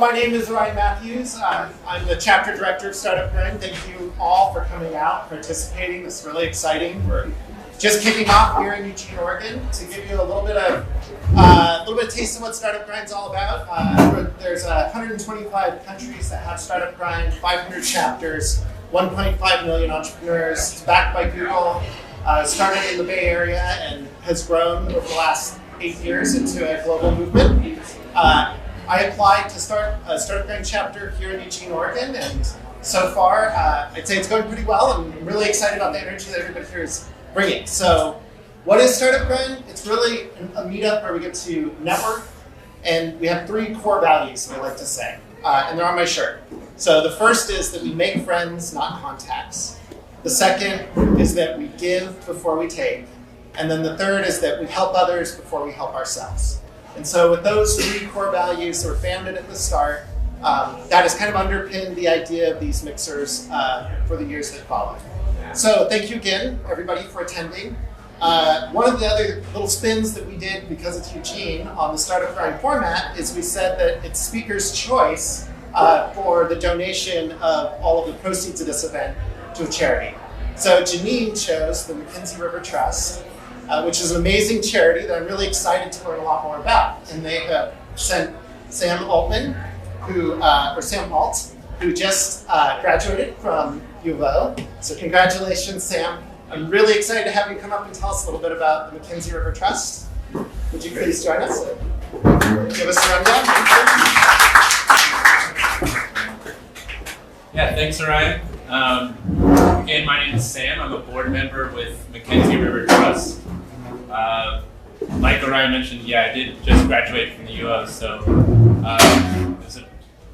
My name is Ryan Matthews. I'm the chapter director of Startup Grind. Thank you all for coming out, participating. This is really exciting. We're just kicking off here in Eugene, Oregon, to give you a little bit of taste of what Startup Grind's all about. There's 125 countries that have Startup Grind, 500 chapters, 1.5 million entrepreneurs. It's backed by Google. Started in the Bay Area and has grown over the last 8 years into a global movement. I applied to start a Startup Grind chapter here in Eugene, Oregon, and so far, I'd say it's going pretty well, and I'm really excited about the energy that everybody here is bringing. So, what is Startup Grind? It's really a meetup where we get to network, and we have 3 core values that I like to say, and they're on my shirt. So the first is that we make friends, not contacts. The second is that we give before we take, and then the third is that we help others before we help ourselves. And so with those 3 core values that were founded at the start, that has kind of underpinned the idea of these mixers for the years that follow. So thank you again, everybody, for attending. One of the other little spins that we did, because it's Eugene, on the Startup Grind format is we said that it's speaker's choice for the donation of all of the proceeds of this event to a charity. So Jeannine chose the McKenzie River Trust, which is an amazing charity that I'm really excited to learn a lot more about. And they have sent Sam Altman, Sam Alt, who just graduated from U of O. So congratulations, Sam. I'm really excited to have you come up and tell us a little bit about the McKenzie River Trust. Would you please join us? Give us a rundown. Yeah, thanks, Ryan. Again, my name is Sam. I'm a board member with McKenzie River Trust. Like Ryan mentioned, I did just graduate from the U of O, so it was a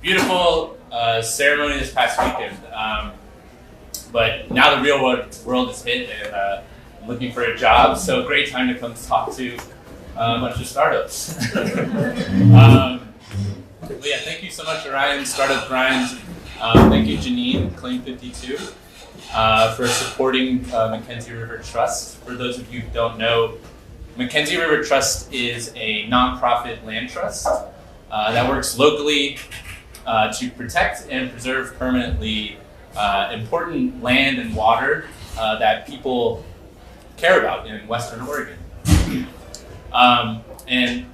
beautiful ceremony this past weekend. But now the real world is hit, and I'm looking for a job, so great time to come talk to a bunch of startups. But yeah, thank you so much, Ryan, Startup Grind. Thank you, Jeannine, Claim 52, for supporting McKenzie River Trust. For those of you who don't know, McKenzie River Trust is a nonprofit land trust that works locally to protect and preserve permanently important land and water that people care about in Western Oregon. And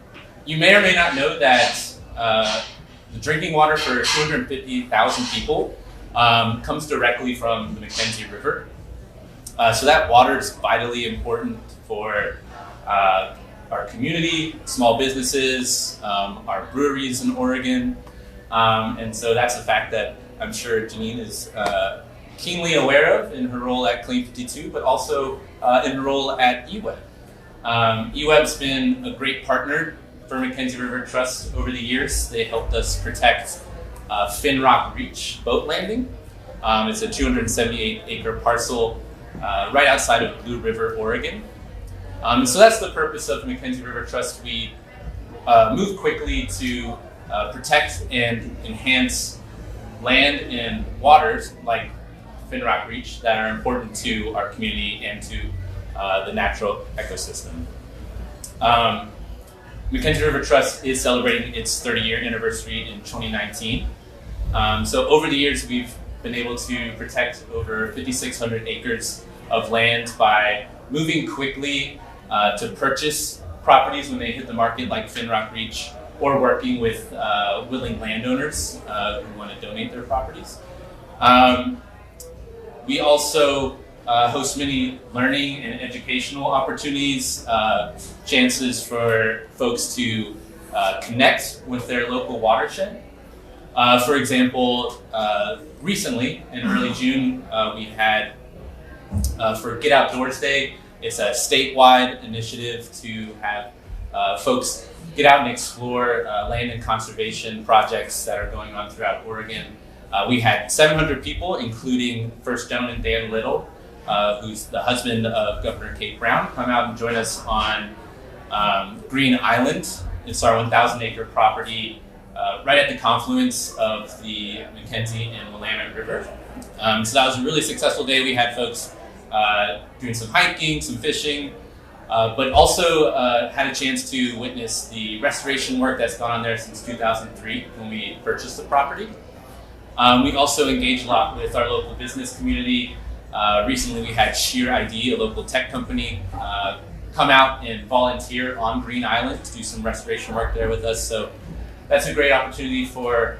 you may or may not know that the drinking water for 250,000 people comes directly from the McKenzie River. So that water is vitally important for our community, small businesses, our breweries in Oregon. And so that's a fact that I'm sure Jeannine is keenly aware of in her role at Claim 52, but also in her role at eWeb. eWeb's been a great partner for McKenzie River Trust over the years. They helped us protect Finrock Reach boat landing. It's a 278-acre parcel right outside of Blue River, Oregon. So that's the purpose of McKenzie River Trust. We move quickly to protect and enhance land and waters like Finrock Reach that are important to our community and to the natural ecosystem. McKenzie River Trust is celebrating its 30-year anniversary in 2019. So over the years, we've been able to protect over 5,600 acres of land by moving quickly to purchase properties when they hit the market, like Finrock Reach, or working with willing landowners who want to donate their properties. We also host many learning and educational opportunities, chances for folks to connect with their local watershed. For example, recently in early June, we had for Get Outdoors Day. It's a statewide initiative to have folks get out and explore land and conservation projects that are going on throughout Oregon. We had 700 people, including First Gentleman Dan Little, who's the husband of Governor Kate Brown, come out and join us on Green Island. It's our 1,000-acre property right at the confluence of the McKenzie and Willamette River. So that was a really successful day. We had folks doing some hiking, some fishing, but also had a chance to witness the restoration work that's gone on there since 2003 when we purchased the property. We also engage a lot with our local business community. Recently we had Sheer ID, a local tech company, come out and volunteer on Green Island to do some restoration work there with us. So that's a great opportunity for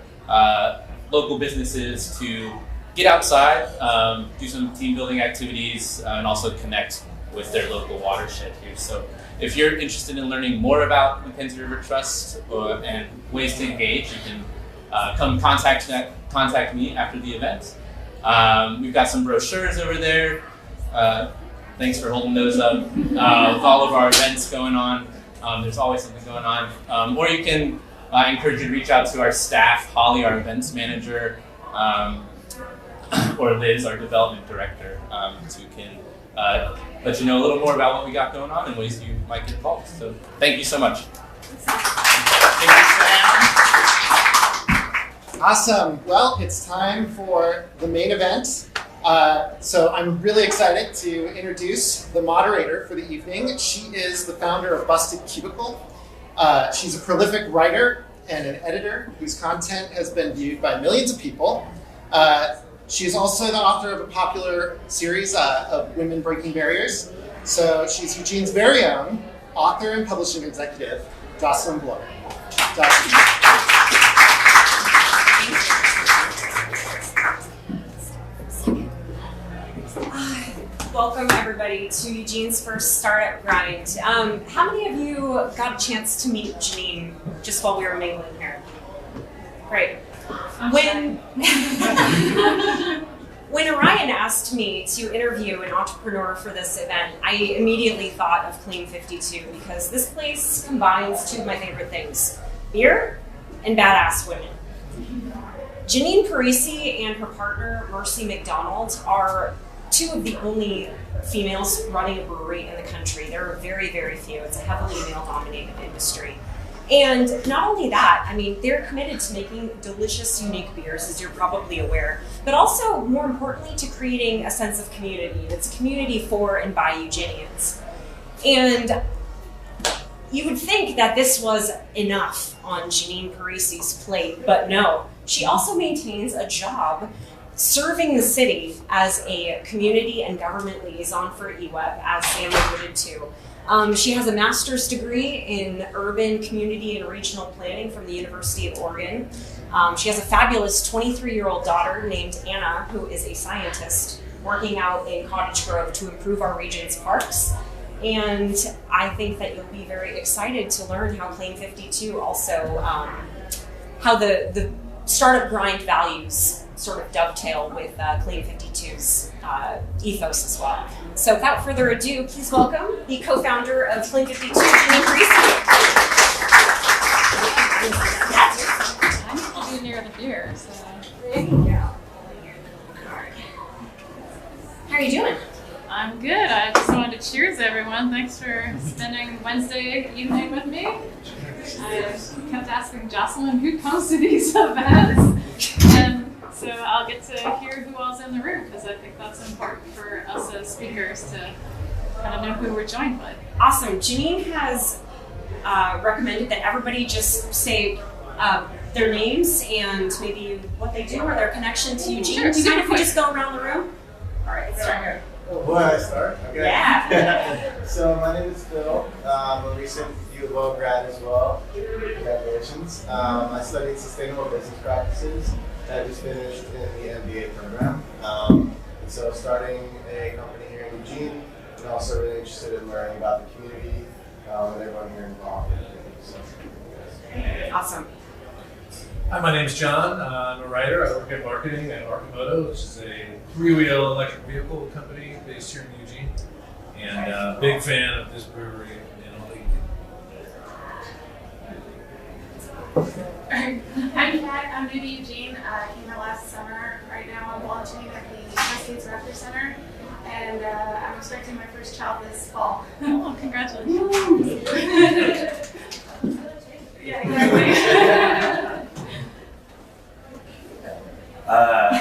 local businesses to get outside, do some team building activities, and also connect with their local watershed here. So if you're interested in learning more about Mackenzie River Trust and ways to engage, you can come contact me after the event. We've got some brochures over there. Thanks for holding those up. With all of our events going on, there's always something going on. Or you can encourage you to reach out to our staff, Holly, our events manager, or Liz, our development director, who can let you know a little more about what we got going on and ways you might get involved. So thank you so much. Thank you, Sam. Awesome. Well, it's time for the main event. So I'm really excited to introduce the moderator for the evening. She is the founder of Busted Cubicle. She's a prolific writer and an editor whose content has been viewed by millions of people. She is also the author of a popular series of Women Breaking Barriers. So she's Eugene's very own author and publishing executive, Jocelyn Bloor. Jocelyn. Welcome everybody to Eugene's first startup grind. How many of you got a chance to meet Jeannine just while we were mingling here? Great. When Orion asked me to interview an entrepreneur for this event, I immediately thought of Clean 52 because this place combines two of my favorite things, beer and badass women. Jeannine Parisi and her partner, Mercy McDonald, are two of the only females running a brewery in the country. There are very, very few. It's a heavily male-dominated industry. And not only that, I mean, they're committed to making delicious, unique beers, as you're probably aware, but also, more importantly, to creating a sense of community. It's a community for and by Eugenians. And you would think that this was enough on Jeannine Parisi's plate, but no. She also maintains a job serving the city as a community and government liaison for EWEB, as Sam alluded to. She has a master's degree in urban, community, and regional planning from the University of Oregon. She has a fabulous 23-year-old daughter named Anna, who is a scientist working out in Cottage Grove to improve our region's parks. And I think that you'll be very excited to learn how Clean 52 also, how the startup grind values sort of dovetail with Clean 52's ethos as well. So without further ado, please welcome the co-founder of Clean 52, Jeannine Parisi. I'm near the beer, so. There you go. How are you doing? I'm good. I just wanted to cheers everyone. Thanks for spending Wednesday evening with me. I kept asking Jocelyn who comes to these events, and so I'll get to hear who all's in the room because I think that's important for us as speakers to kind of know who we're joined by. Awesome. Jeannine has recommended that everybody just say their names and maybe what they do or their connection to Eugene. Sure, Do you mind if we quick. just go around the room? All right, let's start here. Will I start? Okay. Yeah. So my name is Phil. I'm a recent U of O grad as well. Congratulations. I studied sustainable business practices. I just finished in the MBA program. And so starting a company here in Eugene, and also really interested in learning about the community and everyone here involved. So, yes. Awesome. Hi, my name's John. I'm a writer. I work in marketing at Arcimoto, which is a three-wheel electric vehicle company based here in Eugene. And big fan of this brewery and all the I'm Kat. I'm new to Eugene. I came here last summer. Right now I'm volunteering at the Cascades Raptor Center. And I'm expecting my first child this fall. Oh, congratulations. Yeah, exactly.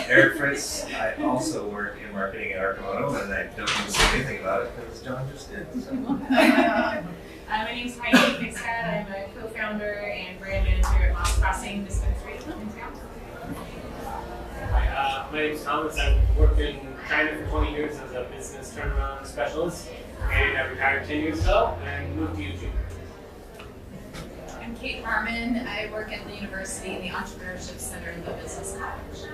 Eric Fritz. I also work in in marketing at Arcimoto, and I don't need to say anything about it because John just did. So. My name's Heidi Bigstad. I'm a co-founder and brand manager at Miles Crossing Dispensary in town. Hi, my name's Thomas. I've worked in China for 20 years as a business turnaround specialist, and I retired 10 years ago and moved to Eugene. I'm Kate Harmon. I work at the university in the Entrepreneurship Center in the Business College.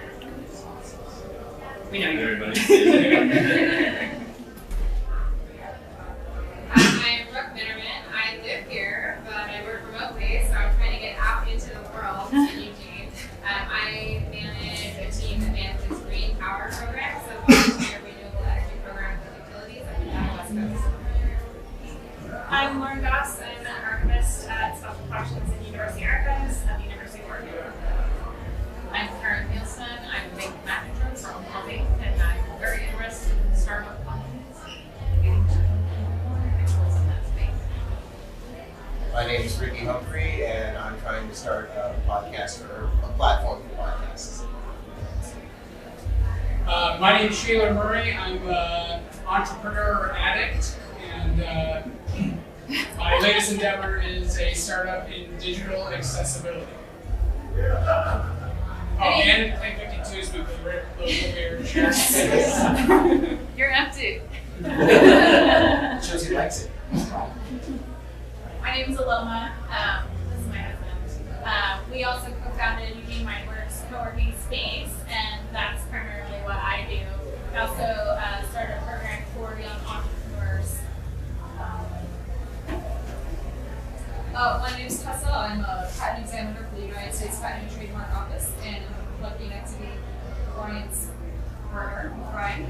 We know you. Everybody. I'm Brooke Bitterman. I live here, but I work remotely, so I'm trying to get out into the world in Eugene. I manage a team that manages green power programs, so volunteer renewable energy programs with utilities up and down the West Coast. I'm Lauren Goss. I'm an archivist at Special Collections and University Archives at the University of Oregon. I'm Karen Nielsen. I'm a big manager from Hobby, and I'm very interested in startup companies. Getting experts in that space. My name is Ricky Humphrey, and I'm trying to start a podcast or a platform for podcasts. My name is Sheila Murray. I'm an entrepreneur addict, and my latest endeavor is a startup in digital accessibility. Oh, and Claim 52 is moving right local here. You're empty. Shows he likes it. My name is Aloma. This is my husband. We also co-founded Eugene Mindworks co-working space, and that's primarily what I do. I also started a program for young entrepreneurs. My name is Tessa. I'm a patent examiner for the United States Patent and Trademark Office, and I'm lucky enough to be Brian's partner in crime.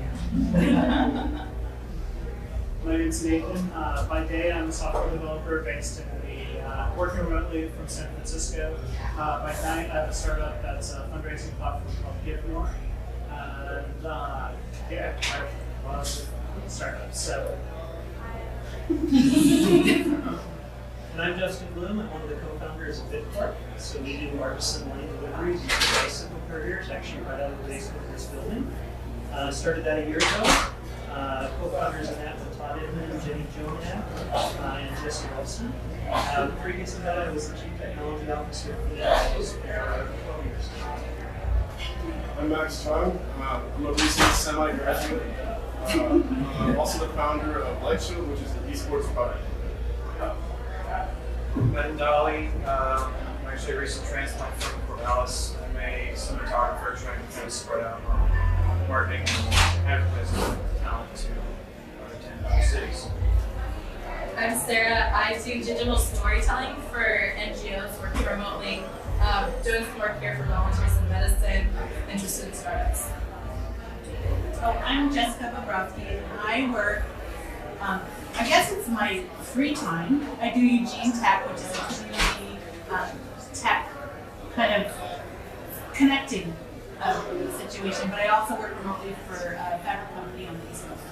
My name's Nathan. By day, I'm a software developer based in working remotely from San Francisco. By night, I have a startup that's a fundraising platform called Give More. And I love startups. So. And I'm Justin Bloom. I'm one of the co-founders of BitCorp. So we do artisan line deliveries using bicycle couriers, actually right out of the basement of this building. Started that a year ago. Co-founders in that were Todd Inman, Jenny Jomack, and Jesse Wilson. Previous to that, I was the Chief Technology Officer for the office for 12 years. I'm Max Chung. I'm a recent semi-graduate. I'm also the founder of Lightshow, which is an esports product. Ben Dolly, I'm actually a recent transplant from Corvallis. I'm a cinematographer trying to kind of spread out on marketing and advertising talent to other 10 cities. I'm Sarah. I do digital storytelling for NGOs working remotely, doing some work here for volunteers in medicine, interested in startups. Oh, I'm Jessica Bobrovsky, and I work, I guess it's my free time. I do Eugene Tech, which is a community tech kind of connecting situation, but I also work remotely for a fabric company on the East Coast.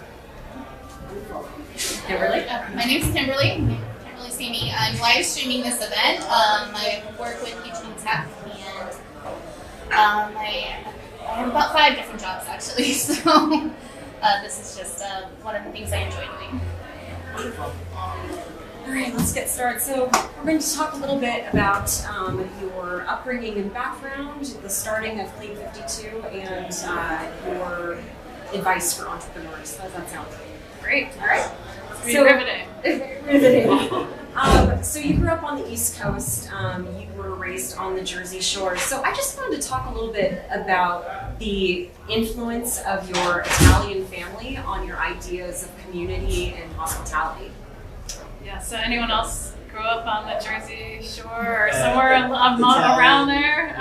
Kimberly? My name's Kimberly. You can't really see me. I'm live streaming this event. I work with Eugene Tech, and I have about 5 different jobs actually. So this is just one of the things I enjoy doing. Wonderful. All right, let's get started. So we're going to talk a little bit about your upbringing and background, the starting of Claim 52, and your advice for entrepreneurs. How does that sound? Great. All right. So riveting. Riveting. So you grew up on the East Coast. You were raised on the Jersey Shore. So I just wanted to talk a little bit about the influence of your Italian family on your ideas of community and hospitality. Yeah, so anyone else grew up on the Jersey Shore or somewhere around there?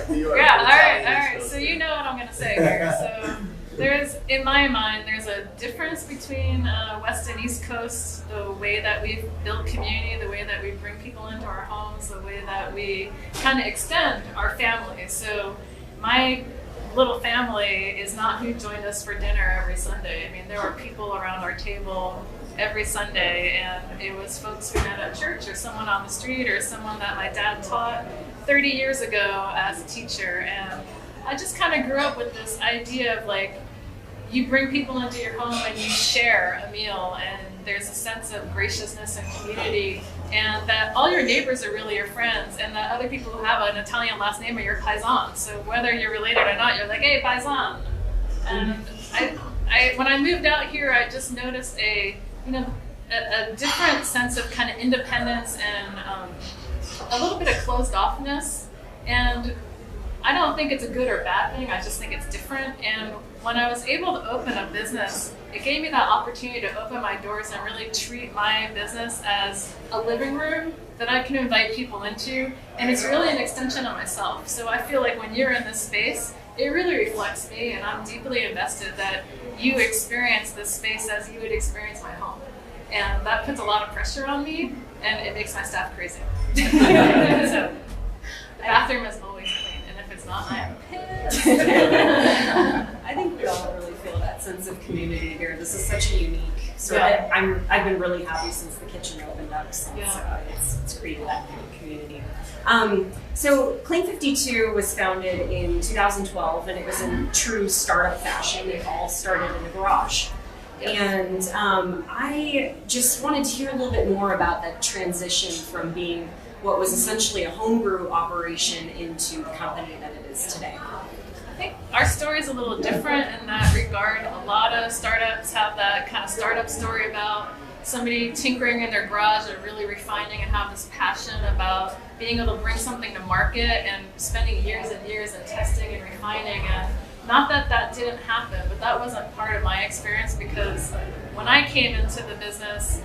New York, Yeah, all right. So you know what I'm going to say here. So there's, in my mind, there's a difference between West and East Coast, the way that we build community, the way that we bring people into our homes, the way that we kind of extend our family. So my little family is not who joined us for dinner every Sunday. I mean, there were people around our table every Sunday, and it was folks we met at church or someone on the street or someone that my dad taught 30 years ago as a teacher. And I just kind of grew up with this idea of like, you bring people into your home and you share a meal, and there's a sense of graciousness and community, and that all your neighbors are really your friends, and that other people who have an Italian last name are your paisans. So whether you're related or not, you're like, hey, paisan. And when I moved out here, I just noticed a different sense of kind of independence and a little bit of closed offness. And I don't think it's a good or bad thing. I just think it's different. And when I was able to open a business, it gave me that opportunity to open my doors and really treat my business as a living room that I can invite people into. And it's really an extension of myself. So I feel like when you're in this space, it really reflects me, and I'm deeply invested that you experience this space as you would experience my home. And that puts a lot of pressure on me, and it makes my staff crazy. So the bathroom is always clean, and if it's not, I am pissed. I think we all really feel that sense of community here. This is such a unique sort of. I've been really happy since the kitchen opened up. Since it's created that kind of community. So Clean 52 was founded in 2012, and it was in true startup fashion. It all started in a garage. And I just wanted to hear a little bit more about that transition from being what was essentially a homebrew operation into the company that it is today. I think our story is a little different in that regard. A lot of startups have that kind of startup story about somebody tinkering in their garage and really refining and have this passion about being able to bring something to market and spending years and years and testing and refining. And not that that didn't happen, but that wasn't part of my experience, because when I came into the business,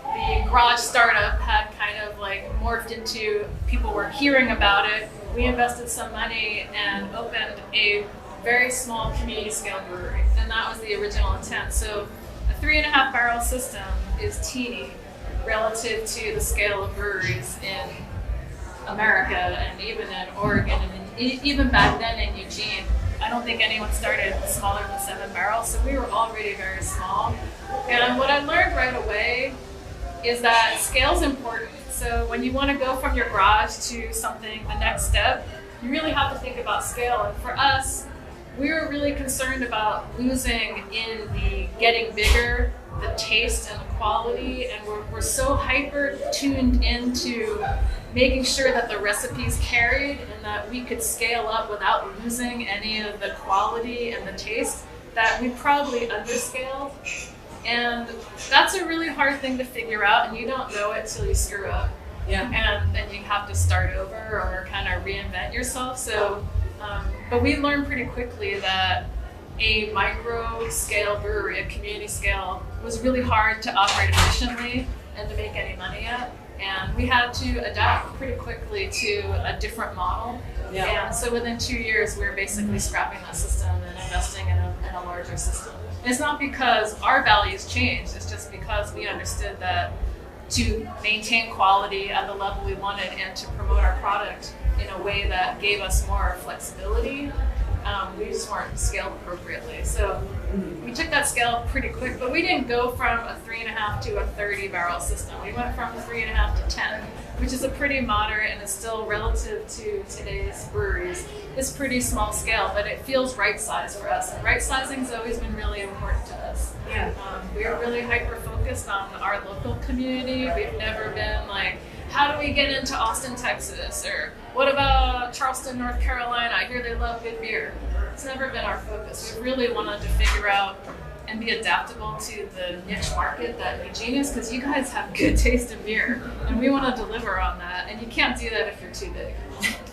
the garage startup had kind of like morphed into, people were hearing about it. We invested some money and opened a very small community scale brewery, and that was the original intent. So a 3.5 barrel system is teeny relative to the scale of breweries in America and even in Oregon, and even back then in Eugene. I don't think anyone started smaller than 7 barrels, so we were already very small. And what I learned right away is that scale's important. So when you want to go from your garage to something, the next step, you really have to think about scale. And for us, we were really concerned about losing in the getting bigger, the taste and the quality, and we're so hyper tuned into making sure that the recipes carried and that we could scale up without losing any of the quality and the taste that we probably underscaled. And that's a really hard thing to figure out, and you don't know it till you screw up. Yeah. And then you have to start over or kind of reinvent yourself. So, but we learned pretty quickly that a micro scale brewery, a community scale, was really hard to operate efficiently and to make any money at. And we had to adapt pretty quickly to a different model. Yeah. And so within 2 years, we were basically scrapping that system and investing in a larger system. And it's not because our values changed, it's just because we understood that to maintain quality at the level we wanted and to promote our product in a way that gave us more flexibility, we just weren't scaled appropriately. So we took that scale pretty quick, but we didn't go from a 3.5 to a 30 barrel system. We went from 3.5 to 10, which is a pretty moderate, and it's still relative to today's breweries. It's pretty small scale, but it feels right size for us. And right sizing's always been really important to us. Yeah. We're really hyper focused on our local community. We've never been like, how do we get into Austin, Texas? Or what about Charleston, North Carolina? I hear they love good beer. It's never been our focus. We really wanted to figure out and be adaptable to the niche market that Eugene is, because you guys have good taste in beer, and we want to deliver on that, and you can't do that if you're too big.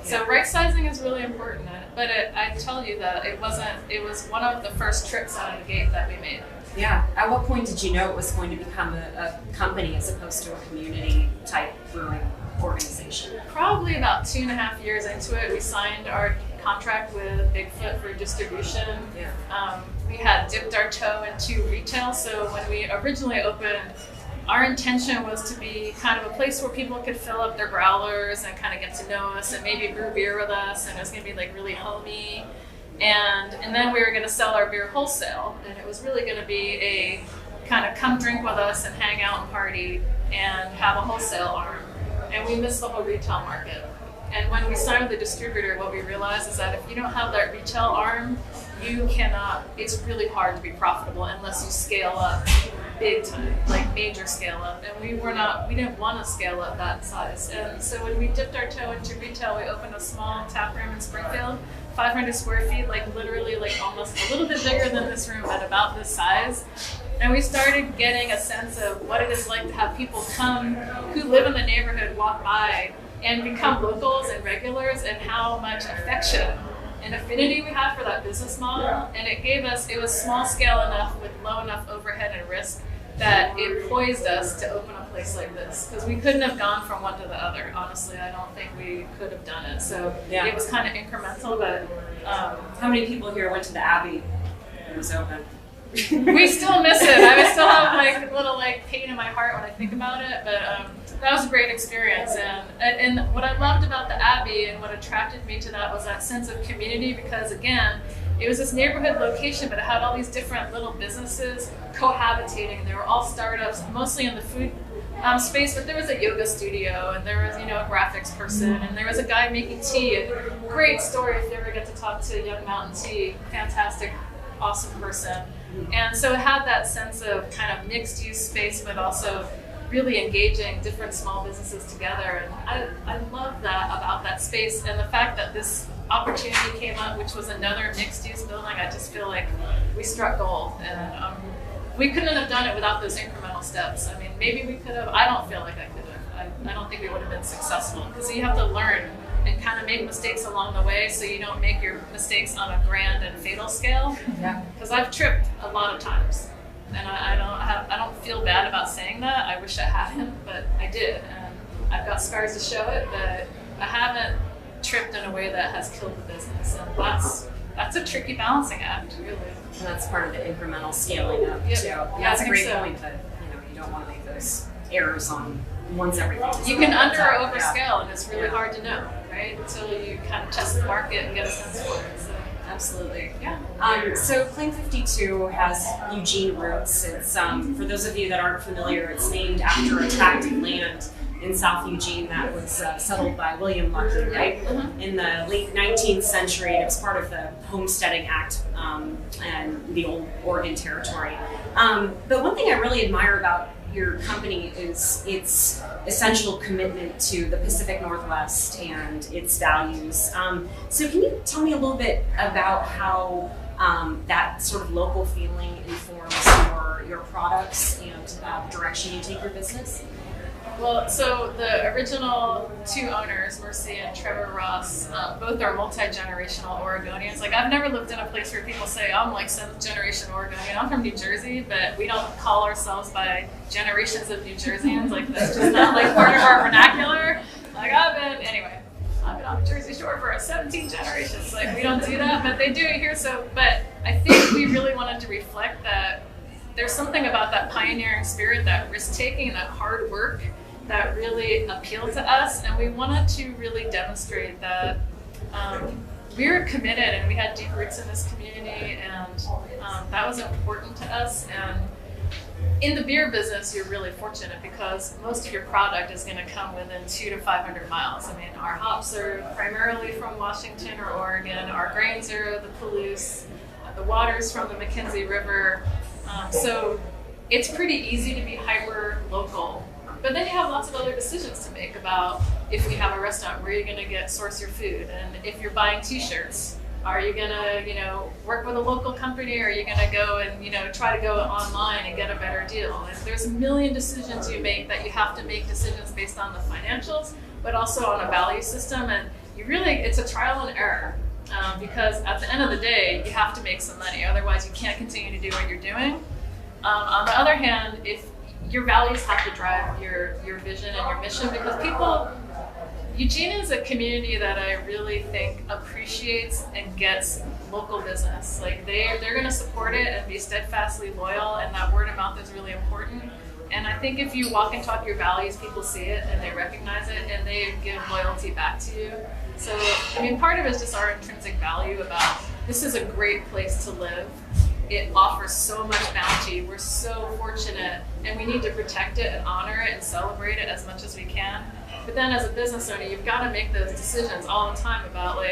So right sizing is really important, but I tell you that it was one of the first tricks out of the gate that we made. Yeah. At what point did you know it was going to become a company as opposed to a community type brewing organization? Probably about 2.5 years into it, we signed our contract with Bigfoot for distribution. Yeah. We had dipped our toe into retail, so when we originally opened, our intention was to be kind of a place where people could fill up their growlers and kind of get to know us and maybe brew beer with us, and it was going to be like really homey. And then we were going to sell our beer wholesale, and it was really going to be a kind of come drink with us and hang out and party and have a wholesale arm. And we missed the whole retail market. And when we signed with the distributor, what we realized is that if you don't have that retail arm, it's really hard to be profitable unless you scale up big time, like major scale up. And we didn't want to scale up that size. And so when we dipped our toe into retail, we opened a small tap room in Springfield, 500 square feet, like literally like almost a little bit bigger than this room, but about this size. And we started getting a sense of what it is like to have people come who live in the neighborhood, walk by, and become locals and regulars, and how much affection and affinity we had for that business model. And it was small scale enough with low enough overhead and risk that it poised us to open a place like this. Because we couldn't have gone from one to the other. Honestly, I don't think we could have done it. So it was kind of incremental, but how many people here went to the Abbey when it was open? We still miss it. I still have like a little like pain in my heart when I think about it, but that was a great experience. And what I loved about the Abbey and what attracted me to that was that sense of community, because again, it was this neighborhood location, but it had all these different little businesses cohabitating. They were all startups, mostly in the food space, but there was a yoga studio, and there was, a graphics person, and there was a guy making tea. And great story if you ever get to talk to Young Mountain Tea. Fantastic, awesome person. And so it had that sense of kind of mixed use space, but also really engaging different small businesses together. And I love that about that space, and the fact that this opportunity came up, which was another mixed use building. I just feel like we struck gold, and we couldn't have done it without those incremental steps. I mean, maybe we could have. I don't feel like I could have. I don't think we would have been successful, because you have to learn and kind of make mistakes along the way, so you don't make your mistakes on a grand and fatal scale. Yeah. Because I've tripped a lot of times, and I don't feel bad about saying that. I wish I hadn't, but I did, and I've got scars to show it. But I haven't tripped in a way that has killed the business, and that's a tricky balancing act, really. And that's part of the incremental scaling up too. Yeah, that's a great point. That you don't want to make those errors on once everything. You can under or over scale, and it's really hard to know, right? Until you kind of test the market and get a sense for it. So. Absolutely. Yeah. So Claim 52 has Eugene roots. It's for those of you that aren't familiar, it's named after a tract of land in South Eugene that was settled by William Lucky, right? In the late 19th century. It was part of the Homesteading Act and the old Oregon Territory. But one thing I really admire about your company is its essential commitment to the Pacific Northwest and its values. So can you tell me a little bit about how that sort of local feeling informs your products and the direction you take your business? Well, so the original two owners, Mercy and Trevor Ross, both are multi-generational Oregonians. Like, I've never lived in a place where people say, I'm like 7th generation Oregonian. I'm from New Jersey, but we don't call ourselves by generations of New Jerseyans. Like, that's just not like part of our vernacular. Like, I've been on the Jersey Shore for 17 generations. Like, we don't do that, but they do it here. So, but I think we really wanted to reflect that there's something about that pioneering spirit, that risk-taking, that hard work that really appealed to us, and we wanted to really demonstrate that we were committed and we had deep roots in this community, and that was important to us. And in the beer business, you're really fortunate because most of your product is going to come within 200 to 500 miles. I mean, our hops are primarily from Washington or Oregon, our grains are the Palouse, the water's from the McKenzie River, so it's pretty easy to be hyper local. But then you have lots of other decisions to make about if we have a restaurant, where are you going to source your food? And if you're buying t-shirts, are you going to, work with a local company, or are you going to go and, try to go online and get a better deal? And there's a million decisions you make that you have to make decisions based on the financials, but also on a value system. And it's a trial and error. Because at the end of the day, you have to make some money. Otherwise, you can't continue to do what you're doing. On the other hand, if your values have to drive your vision and your mission, because Eugene is a community that I really think appreciates and gets local business. Like they're going to support it and be steadfastly loyal, and that word of mouth is really important. And I think if you walk and talk your values, people see it and they recognize it and they give loyalty back to you. So, part of it is just our intrinsic value about this is a great place to live. It offers so much bounty. We're so fortunate, and we need to protect it and honor it and celebrate it as much as we can. But then as a business owner, you've got to make those decisions all the time about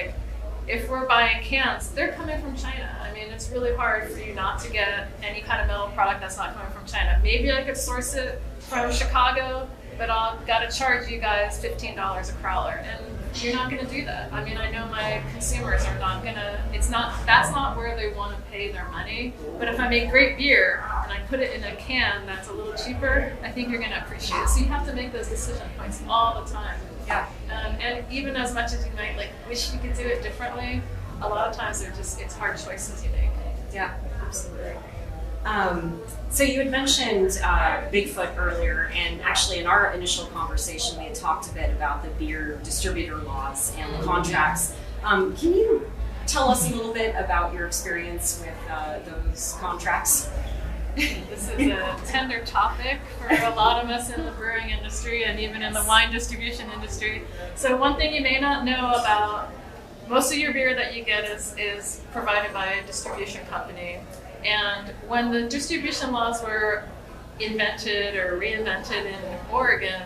if we're buying cans, they're coming from China. I mean, it's really hard for you not to get any kind of metal product that's not coming from China. Maybe I could source it from Chicago, but I'll gotta charge you guys $15 a crowler, and you're not gonna do that. I mean, I know my consumers are not gonna. That's not where they want to pay their money. But if I make great beer and I put it in a can that's a little cheaper, I think you're gonna appreciate it. So you have to make those decision points all the time. Yeah. And even as much as you might wish you could do it differently, a lot of times it's hard choices you make. Yeah, absolutely. So you had mentioned Bigfoot earlier, and actually in our initial conversation we had talked a bit about the beer distributor laws and the contracts. Can you tell us a little bit about your experience with those contracts? This is a tender topic for a lot of us in the brewing industry and even in the wine distribution industry. So one thing you may not know about, most of your beer that you get is provided by a distribution company. And when the distribution laws were invented or reinvented in Oregon,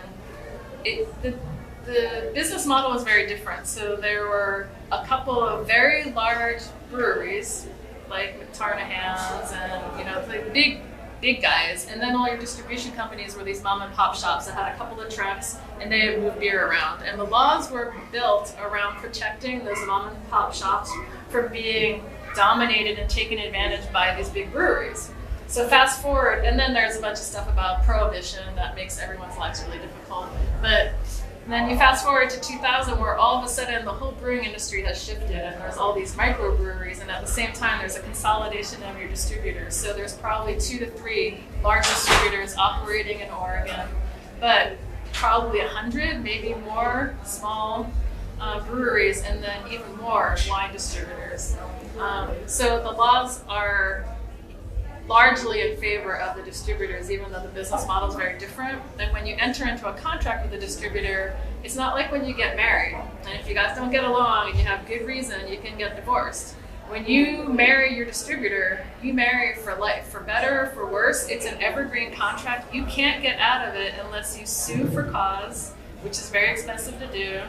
the business model was very different. So there were a couple of very large breweries, like McTarnahan's and the big guys, and then all your distribution companies were these mom and pop shops that had a couple of trucks and they would move beer around. And the laws were built around protecting those mom and pop shops from being dominated and taken advantage by these big breweries. So fast forward, and then there's a bunch of stuff about prohibition that makes everyone's lives really difficult. But then you fast forward to 2000, where all of a sudden the whole brewing industry has shifted, and there's all these microbreweries, and at the same time there's a consolidation of your distributors. So there's probably 2 to 3 large distributors operating in Oregon, but probably 100, maybe more, small breweries, and then even more wine distributors. So the laws are largely in favor of the distributors, even though the business model is very different. And when you enter into a contract with a distributor, it's not like when you get married. And if you guys don't get along and you have good reason, you can get divorced. When you marry your distributor, you marry for life, for better or for worse. It's an evergreen contract. You can't get out of it unless you sue for cause, which is very expensive to do,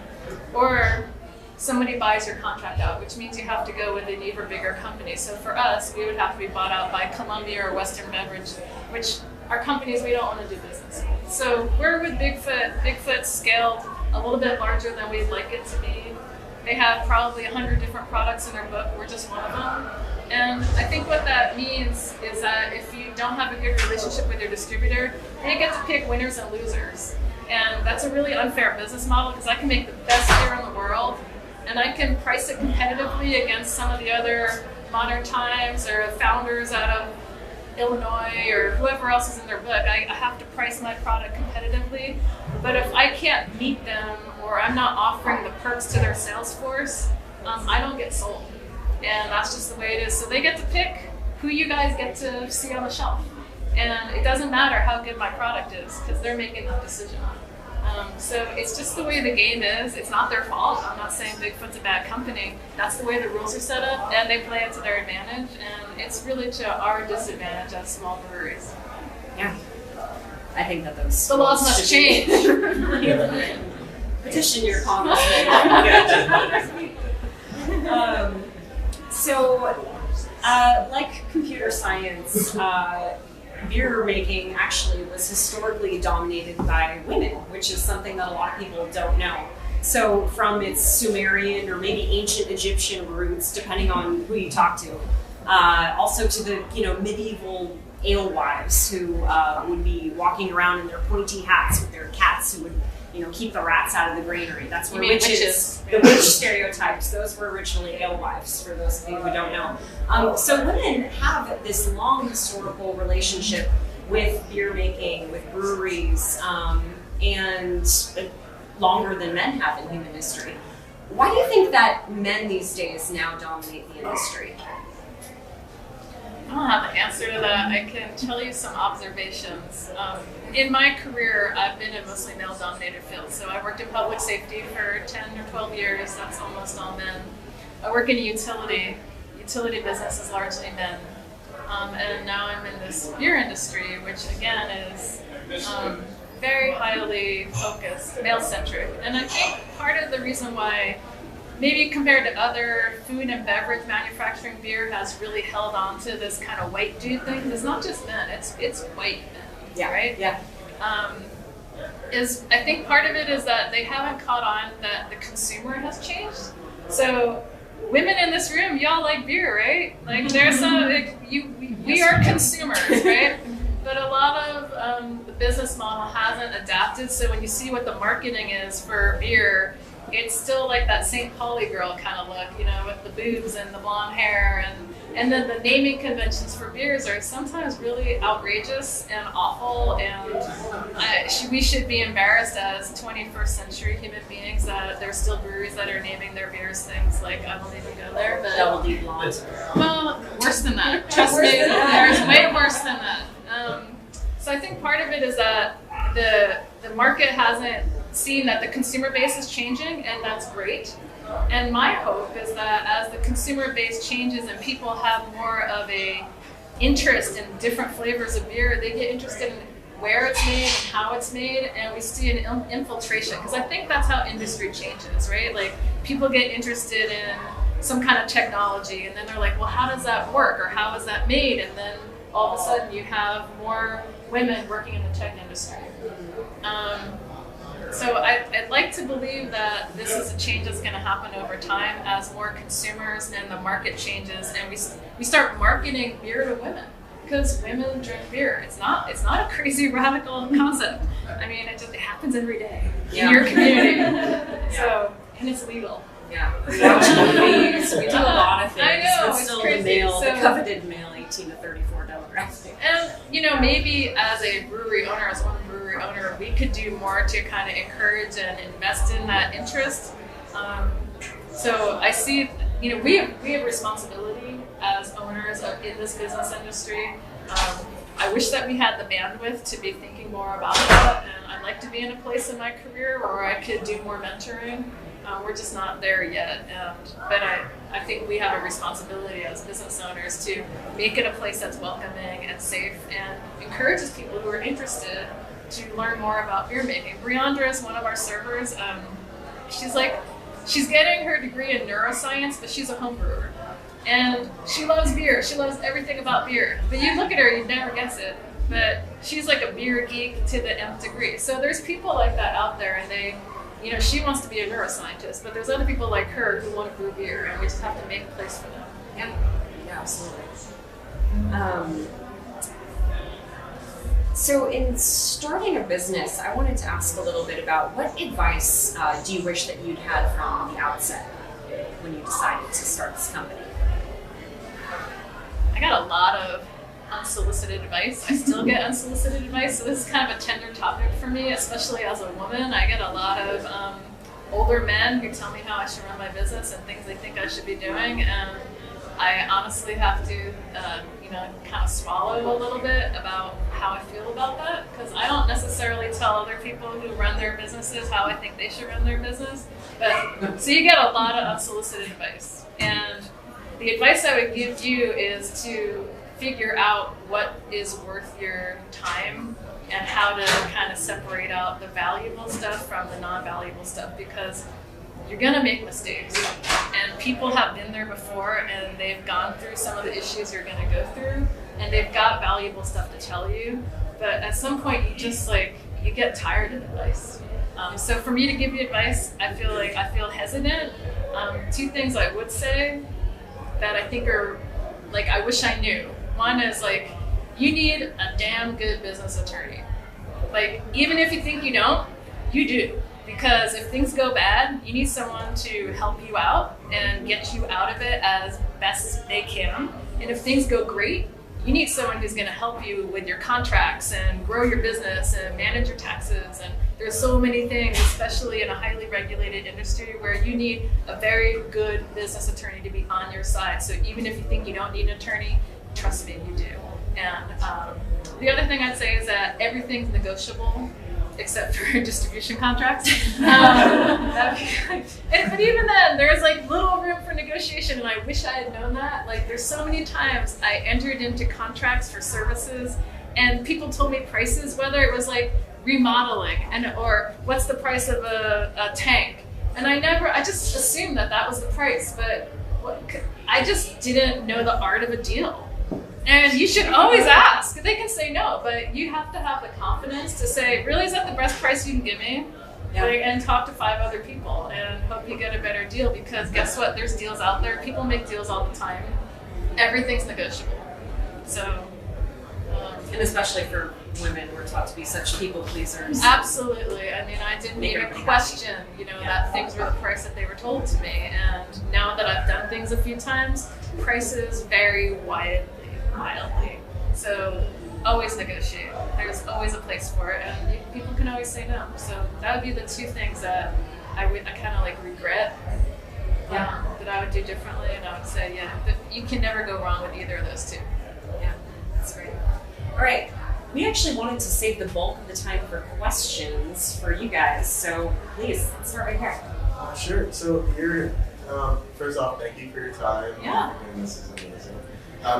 or somebody buys your contract out, which means you have to go with an even bigger company. So for us, we would have to be bought out by Columbia or Western Beverage, which are companies we don't want to do business with. So we're with Bigfoot. Bigfoot's scaled a little bit larger than we'd like it to be. They have probably 100 different products in their book. We're just one of them. And I think what that means is that if you don't have a good relationship with your distributor, they get to pick winners and losers. And that's a really unfair business model, because I can make the best beer in the world, and I can price it competitively against some of the other Modern Times or founders out of Illinois or whoever else is in their book. I have to price my product competitively. But if I can't meet them, or I'm not offering the perks to their sales force, I don't get sold. And that's just the way it is. So they get to pick who you guys get to see on the shelf. And it doesn't matter how good my product is, because they're making that decision. So it's just the way the game is. It's not their fault. I'm not saying Bigfoot's a bad company. That's the way the rules are set up, and they play it to their advantage, and it's really to our disadvantage as small breweries. Yeah. I think that those the laws must change. Petition your Congress. Like computer science, beer making actually was historically dominated by women, which is something that a lot of people don't know. So from its Sumerian or maybe ancient Egyptian roots, depending on who you talk to, also to the medieval alewives who would be walking around in their pointy hats with their cats who would keep the rats out of the granary. That's where witches, the witch stereotypes, those were originally alewives, for those of you who don't know. So women have this long historical relationship with beer making, with breweries, and longer than men have in human history. Why do you think that men these days now dominate the industry? I don't have the answer to that. I can tell you some observations. In my career, I've been in mostly male-dominated fields. So I worked in public safety for 10 or 12 years. That's almost all men. I work in a utility. Utility business is largely men. And now I'm in this beer industry, which again is very highly focused, male-centric. And I think part of the reason why maybe compared to other food and beverage manufacturing, beer has really held on to this kind of white dude thing. It's not just men; it's white men, right? Yeah. I think part of it is that they haven't caught on that the consumer has changed. So women in this room, y'all like beer, right? Like there's some, we are consumers, right? But a lot of the business model hasn't adapted. So when you see what the marketing is for beer, it's still like that St. Pauli girl kind of look, with the boobs and the blonde hair, and then the naming conventions for beers are sometimes really outrageous and awful, and we should be embarrassed as 21st century human beings that there's still breweries that are naming their beers things like, I won't even go there, but Double D blonde. well, worse than that. Trust me, there's way worse than that. So I think part of it is that the market hasn't seen that the consumer base is changing, and that's great. And my hope is that as the consumer base changes and people have more of a interest in different flavors of beer, they get interested in where it's made and how it's made, and we see an infiltration, because I think that's how industry changes, right? Like people get interested in some kind of technology, and then they're like, well, how does that work, or how is that made? And then all of a sudden you have more women working in the tech industry. So I'd like to believe that this is a change that's going to happen over time as more consumers and the market changes, and we start marketing beer to women, because women drink beer. It's not a crazy radical concept. I mean, it happens every day in your community. So, and it's legal. Yeah, we watch movies, we do a lot of things. I know, but it's still crazy. the coveted male 18 to 34 demographic. And maybe as a brewery owner, as one brewery owner, we could do more to kind of encourage and invest in that interest. So I see, we have responsibility as owners in this business industry. I wish that we had the bandwidth to be thinking more about that, and I'd like to be in a place in my career where I could do more mentoring. We're just not there yet, but I think we have a responsibility as business owners to make it a place that's welcoming and safe and encourages people who are interested to learn more about beer making. Briandra is one of our servers. She's getting her degree in neuroscience, but she's a home brewer. And she loves beer. She loves everything about beer. But you look at her, you'd never guess it. But she's like a beer geek to the nth degree. So there's people like that out there, and they, she wants to be a neuroscientist, but there's other people like her who want to brew beer, and we just have to make a place for them. Yeah, absolutely. So in starting a business, I wanted to ask a little bit about what advice do you wish that you'd had from the outset when you decided to start this company? I got a lot of unsolicited advice. I still get unsolicited advice, so this is kind of a tender topic for me, especially as a woman. I get a lot of older men who tell me how I should run my business and things they think I should be doing, and I honestly have to kind of swallow a little bit about how I feel about that, because I don't necessarily tell other people who run their businesses how I think they should run their business. But so you get a lot of unsolicited advice, and the advice I would give you is to figure out what is worth your time and how to kind of separate out the valuable stuff from the non-valuable stuff, because you're going to make mistakes, and people have been there before, and they've gone through some of the issues you're going to go through, and they've got valuable stuff to tell you. But at some point you just you get tired of advice. So for me to give you advice, I feel hesitant. Two things I would say that I think are I wish I knew. One is you need a damn good business attorney. Even if you think you don't, you do. Because if things go bad, you need someone to help you out and get you out of it as best they can. And if things go great, you need someone who's going to help you with your contracts and grow your business and manage your taxes. And there's so many things, especially in a highly regulated industry, where you need a very good business attorney to be on your side. So even if you think you don't need an attorney, trust me, you do. And the other thing I'd say is that everything's negotiable except for distribution contracts. But even then, there's little room for negotiation, and I wish I had known that. There's so many times I entered into contracts for services, and people told me prices, whether it was remodeling or what's the price of a tank, And I just assumed that was the price, but I just didn't know the art of a deal. And you should always ask. They can say no, but you have to have the confidence to say, really, is that the best price you can give me? Yeah. And talk to 5 other people and hope you get a better deal, because guess what? There's deals out there. People make deals all the time. Everything's negotiable. So, and especially for women, we're taught to be such people pleasers. Absolutely. I mean, I didn't Make even everybody question, that things were the price that they were told to me. And now that I've done things a few times, prices vary wildly. So always negotiate. There's always a place for it, and people can always say no. So that would be the 2 things that I kind of like regret that I would do differently. And I would say, you can never go wrong with either of those 2. Yeah, that's great. All right. We actually wanted to save the bulk of the time for questions for you guys, so please, let's start right here. Sure. So you're, first off, thank you for your time. Yeah. And this is amazing.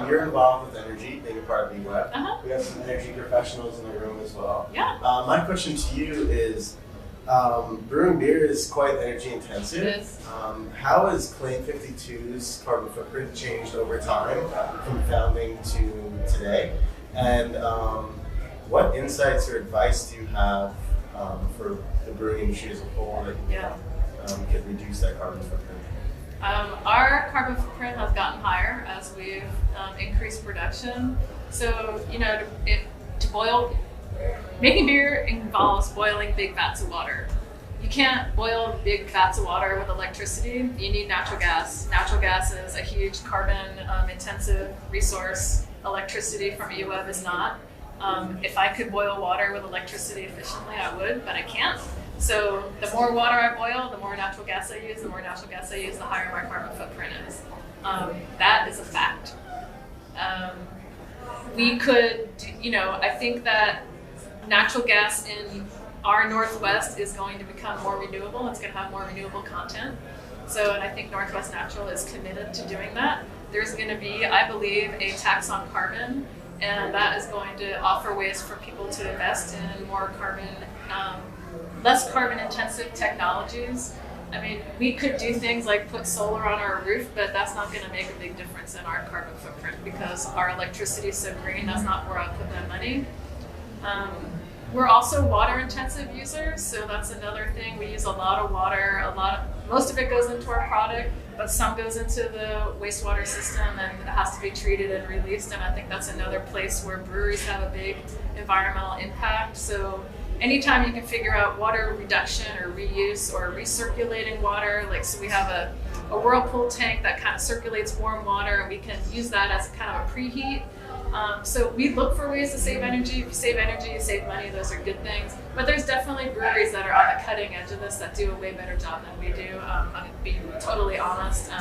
You're involved with energy, being a part of BWeb. Uh-huh. We have some energy professionals in the room as well. Yeah. My question to you is, brewing beer is quite energy intensive. It is. How has Claim 52's carbon footprint changed over time from founding to today? And what insights or advice do you have for the brewing industry as a whole that could reduce that carbon footprint? Our carbon footprint has gotten higher as we've increased production. So, making beer involves boiling big vats of water. You can't boil big vats of water with electricity. You need natural gas. Natural gas is a huge carbon intensive resource. Electricity from BWeb is not. If I could boil water with electricity efficiently, I would, but I can't. So the more water I boil, the more natural gas I use. The more natural gas I use, the higher my carbon footprint is. That is a fact. We could, I think that natural gas in our Northwest is going to become more renewable. It's going to have more renewable content. So, and I think Northwest Natural is committed to doing that. There's going to be, I believe, a tax on carbon, and that is going to offer ways for people to invest in more less carbon intensive technologies. I mean, we could do things like put solar on our roof, but that's not going to make a big difference in our carbon footprint because our electricity is so green. That's not where I put my money. We're also water intensive users, so that's another thing. We use a lot of water. Most of it goes into our product, but some goes into the wastewater system and it has to be treated and released. And I think that's another place where breweries have a big environmental impact. So anytime you can figure out water reduction or reuse or recirculating water, so we have a whirlpool tank that kind of circulates warm water, and we can use that as kind of a preheat. So we look for ways to save energy. If you save energy, you save money. Those are good things. But there's definitely breweries that are on the cutting edge of this that do a way better job than we do. I'm going to be totally honest.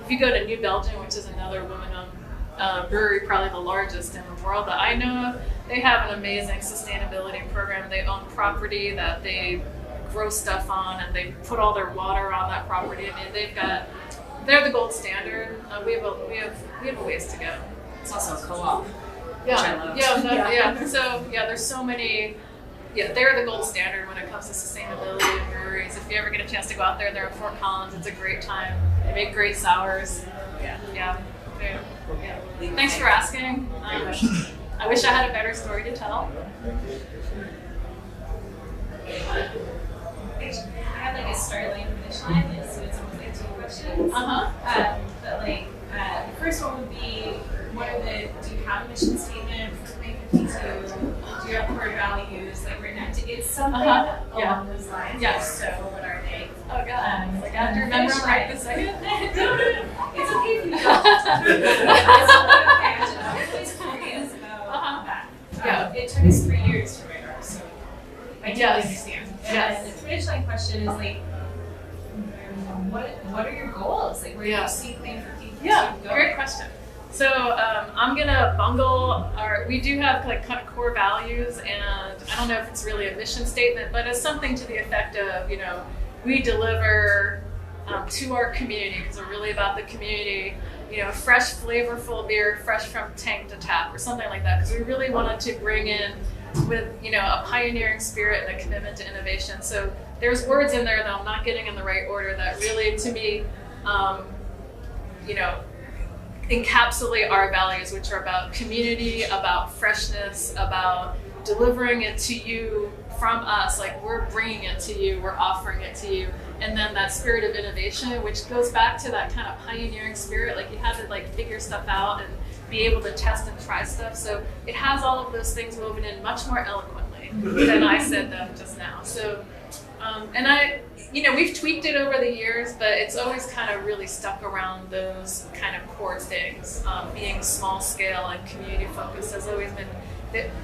If you go to New Belgium, which is another women-owned brewery, probably the largest in the world that I know of, they have an amazing sustainability program. They own property that they grow stuff on, and they put all their water on that property. I mean, they're the gold standard. We have a ways to go. It's also a co-op. So there's so many. Yeah, they're the gold standard when it comes to sustainability in breweries. If you ever get a chance to go out there, they're in Fort Collins. It's a great time. They make great sours. Yeah. Thanks for asking. I wish I had a better story to tell. I have a start line and finish line, so it's almost 2 questions. But the first one would be, do you have a mission statement for 2052? Do you have core values? Right now, it's something along those lines. Yes. So what are they? Oh God. I have to remember right this second. It's okay if you don't. It's curious about that. It took us 3 years to write ours, so I totally understand. And the finish line question is what are your goals? Where do you see Claim 52 going? Great question. So I'm gonna bungle we do have kind of core values, and I don't know if it's really a mission statement, but it's something to the effect of, we deliver to our community because we're really about the community, fresh, flavorful beer, fresh from tank to tap or something like that, because we really wanted to bring in with a pioneering spirit and a commitment to innovation. So there's words in there that I'm not getting in the right order that really, to me, encapsulate our values, which are about community, about freshness, about delivering it to you from us. Like, we're bringing it to you, we're offering it to you. And then that spirit of innovation, which goes back to that kind of pioneering spirit. Like, you had to figure stuff out and be able to test and try stuff. So it has all of those things woven in much more eloquently than I said them just now. So, we've tweaked it over the years, but it's always kind of really stuck around those kind of core things. Being small scale and community focused has always been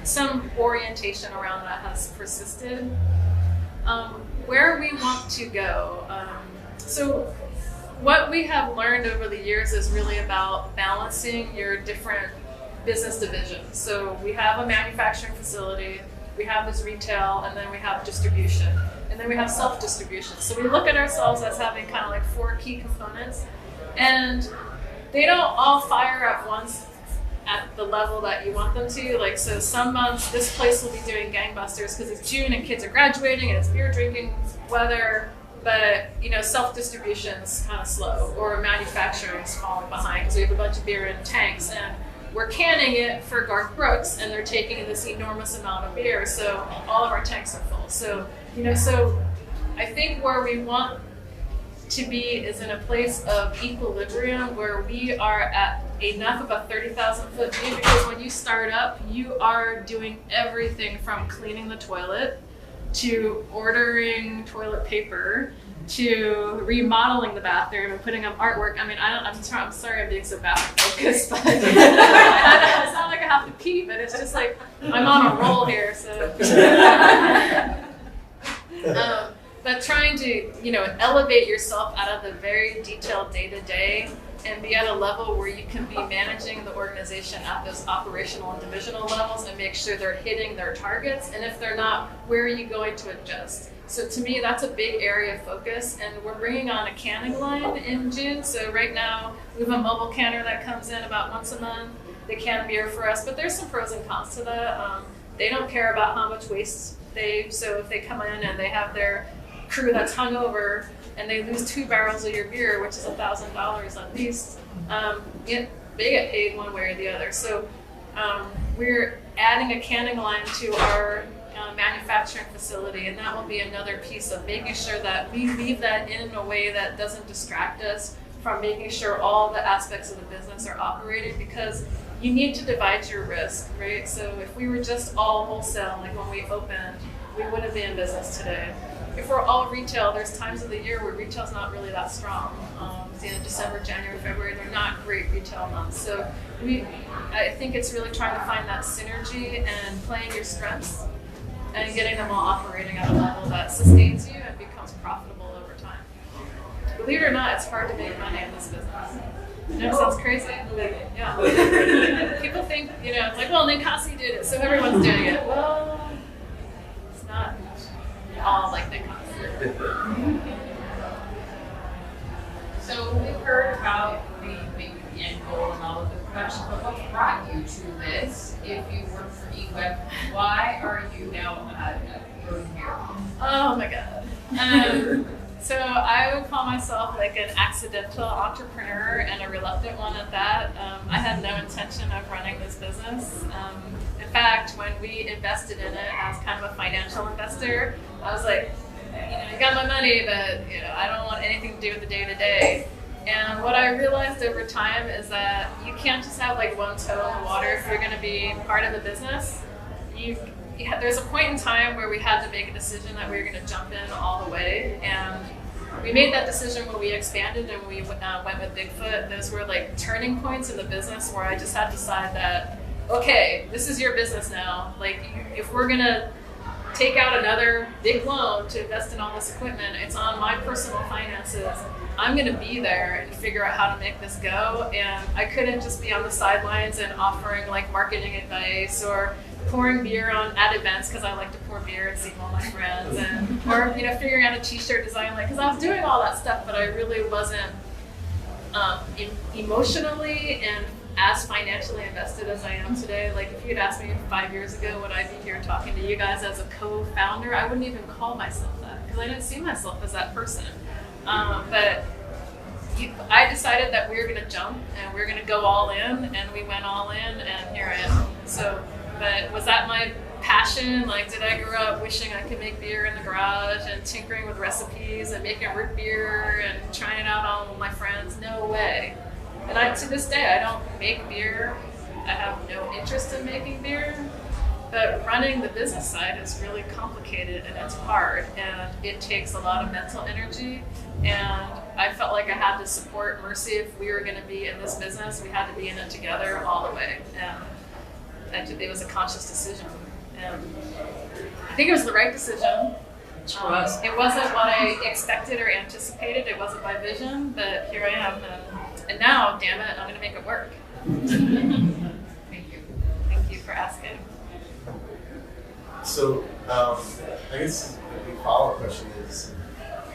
some orientation around that has persisted. Where we want to go. So what we have learned over the years is really about balancing your different business divisions. So we have a manufacturing facility, we have this retail, and then we have distribution. And then we have self-distribution. So we look at ourselves as having kind of 4 key components, and they don't all fire at once at the level that you want them to. So some months this place will be doing gangbusters because it's June and kids are graduating and it's beer drinking weather, but self-distribution is kind of slow, or manufacturing is falling behind because we have a bunch of beer in tanks and we're canning it for Garth Brooks and they're taking this enormous amount of beer, so all of our tanks are full. So I think where we want to be is in a place of equilibrium where we are at enough of a 30,000 foot view, because when you start up, you are doing everything from cleaning the toilet to ordering toilet paper to remodeling the bathroom and putting up artwork. I mean, I'm sorry I'm being so bathroom focused, but it's not like I have to pee, but it's just I'm on a roll here, so. But trying to, elevate yourself out of the very detailed day-to-day and be at a level where you can be managing the organization at those operational and divisional levels and make sure they're hitting their targets. And if they're not, where are you going to adjust? So to me, that's a big area of focus. And we're bringing on a canning line in June. So right now, we have a mobile canner that comes in about once a month. They can beer for us, but there's some pros and cons to that. They don't care about how much waste so if they come in and they have their crew that's hungover and they lose 2 barrels of your beer, which is $1,000 at least, they get paid one way or the other. So we're adding a canning line to our manufacturing facility, and that will be another piece of making sure that we leave that in a way that doesn't distract us from making sure all the aspects of the business are operating, because you need to divide your risk, right? So if we were just all wholesale, like when we opened, we wouldn't be in business today. If we're all retail, there's times of the year where retail's not really that strong. December, January, February, they're not great retail months. So I think it's really trying to find that synergy and playing your strengths and getting them all operating at a level that sustains you and becomes profitable over time. Believe it or not, it's hard to make money in this business. It sounds crazy, but yeah. People think, it's well, Ninkasi did it, so everyone's doing it. Well, it's not all like Ninkasi. So we've heard about maybe the end goal and all of the production, but what brought you to this? If you work for eWeb, why are you now going here? Oh my God. So I would call myself an accidental entrepreneur, and a reluctant one at that. I had no intention of running this business. In fact, when we invested in it as kind of a financial investor, I was like, you got my money, but I don't want anything to do with the day-to-day. And what I realized over time is that you can't just have one toe in the water if you're going to be part of the business. There's a point in time where we had to make a decision that we were going to jump in all the way, and we made that decision when we expanded and we went with Bigfoot. Those were turning points in the business where I just had to decide that, okay, this is your business now. If we're going to take out another big loan to invest in all this equipment, it's on my personal finances. I'm going to be there and figure out how to make this go, and I couldn't just be on the sidelines and offering marketing advice or pouring beer at events because I like to pour beer and see all my friends, and or figuring out a t-shirt design, because I was doing all that stuff, but I really wasn't emotionally and as financially invested as I am today. Like if you'd asked me 5 years ago would I be here talking to you guys as a co-founder, I wouldn't even call myself that because I didn't see myself as that person. But I decided that we were going to jump and we were going to go all in, and we went all in, and here I am. So, but was that my passion? Like, did I grow up wishing I could make beer in the garage and tinkering with recipes and making root beer and trying it out on my friends? No way. And to this day, I don't make beer. I have no interest in making beer. But running the business side is really complicated and it's hard and it takes a lot of mental energy. And I felt like I had to support Mercy if we were going to be in this business. We had to be in it together all the way. And it was a conscious decision. And I think it was the right decision. It wasn't what I expected or anticipated. It wasn't my vision, but here I am. And now, damn it, I'm going to make it work. Thank you. Thank you for asking. So, I guess the big follow-up question is,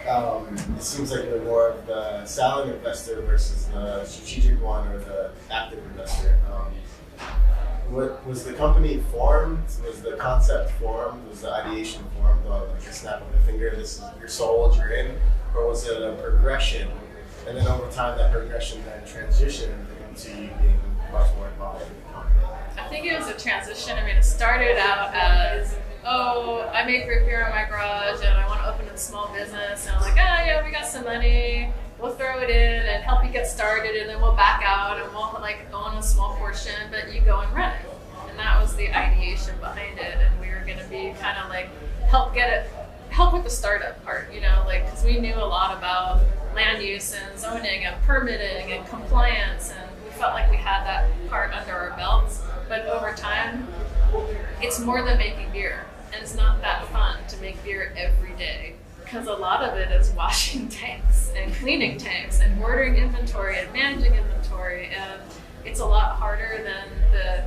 it seems like you're more of the silent investor versus the strategic one or the active investor. What was the company formed? Was the concept formed? Was the ideation formed on like a snap of the finger? This is your soul, you're in, or was it a progression? And then over time, that progression then transitioned into you being much more involved in the company. I think it was a transition. I mean, it started out as, I make root beer in my garage and I want to open a small business. And I'm like, yeah, we got some money. We'll throw it in and help you get started, and then we'll back out and we'll like own a small portion, but you go and run it. And that was the ideation behind it. And we were going to be kind of like help with the startup part, like because we knew a lot about land use and zoning and permitting and compliance, and we felt like we had that part under our belts. But over time, it's more than making beer, and it's not that fun to make beer every day. Because a lot of it is washing tanks and cleaning tanks and ordering inventory and managing inventory, and it's a lot harder than the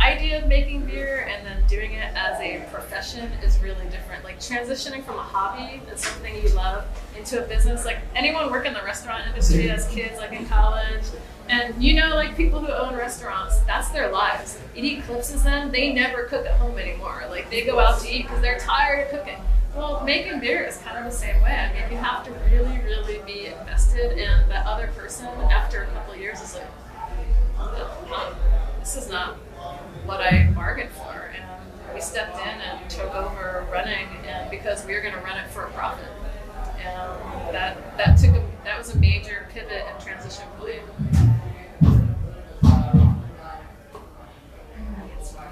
idea of making beer and then doing it as a profession is really different. Like transitioning from a hobby and something you love into a business. Like anyone work in the restaurant industry as kids, like in college, and like people who own restaurants, that's their lives. It eclipses them. They never cook at home anymore. Like they go out to eat because they're tired of cooking. Well, making beer is kind of the same way. I mean, you have to really, really be invested, and that other person, after a couple of years, is like, this is not what I bargained for. And we stepped in and took over running, and because we were going to run it for a profit. And that was a major pivot and transition point.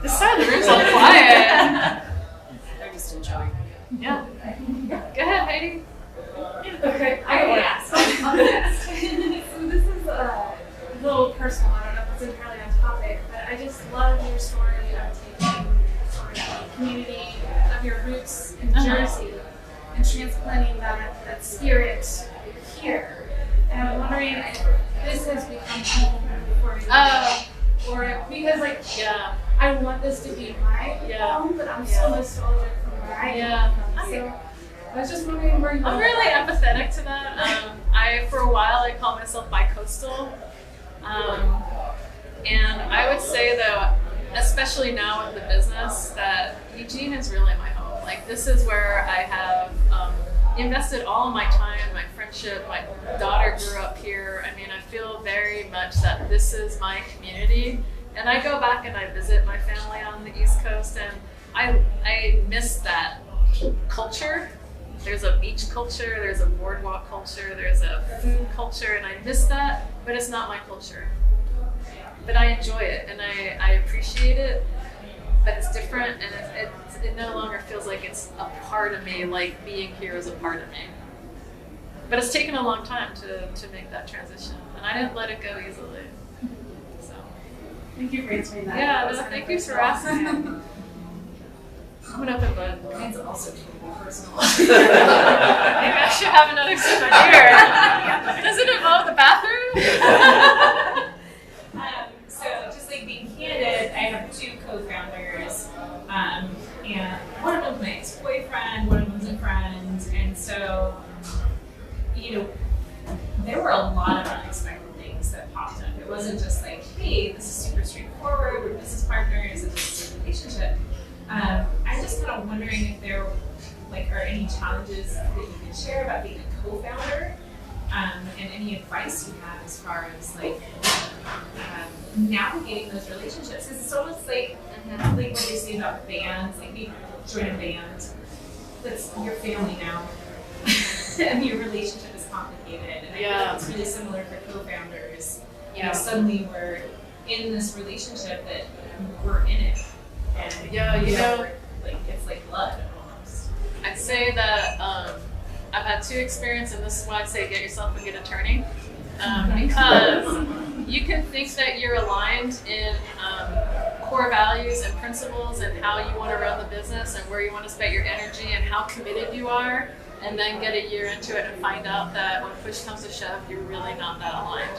This side of the room's all quiet. They're just enjoying. Yeah. Go ahead, Heidi. Okay, I want to ask. So this is a little personal. I don't know if it's entirely on topic, but I just love your story of taking sort of the community of your roots in Jersey and transplanting that spirit here. And I'm wondering if this has become home for you. Or because I want this to be my home, but I'm so nostalgic from where I am from. So I was just wondering where you I'm really empathetic to that. For a while, I called myself bi-coastal. And I would say though, especially now with the business, that Eugene is really my home. Like this is where I have invested all of my time, my friendship. My daughter grew up here. I mean, I feel very much that this is my community. And I go back and I visit my family on the East Coast, and I miss that culture. There's a beach culture, there's a boardwalk culture, there's a food culture, and I miss that, but it's not my culture. But I enjoy it, and I appreciate it, but it's different, and it no longer feels like it's a part of me, like being here is a part of me. But it's taken a long time to make that transition, and I didn't let it go easily. So. Thank you for answering that. Yeah, thank you for asking. I'm an open book. Mine's also totally personal. Maybe I should have another sip of beer. Does it involve the bathroom? So just like being candid, I have two co-founders, and one of them's my ex-boyfriend, one of them's a friend, and so, there were a lot of unexpected things that popped up. It wasn't just like, hey, partners and this relationship. I'm just kind of wondering if there are any challenges that you can share about being a co-founder, and any advice you have as far as navigating those relationships. Because it's almost like what they say about bands, like you join a band, that's your family now, and your relationship is complicated. And I think it's really similar for co-founders. You know, suddenly we're in this relationship that we're in it, and it's like blood almost. I'd say that I've had 2 experiences, and this is why I'd say get yourself a good attorney, because you can think that you're aligned in core values and principles and how you want to run the business and where you want to spend your energy and how committed you are, and then get a year into it and find out that when push comes to shove, you're really not that aligned.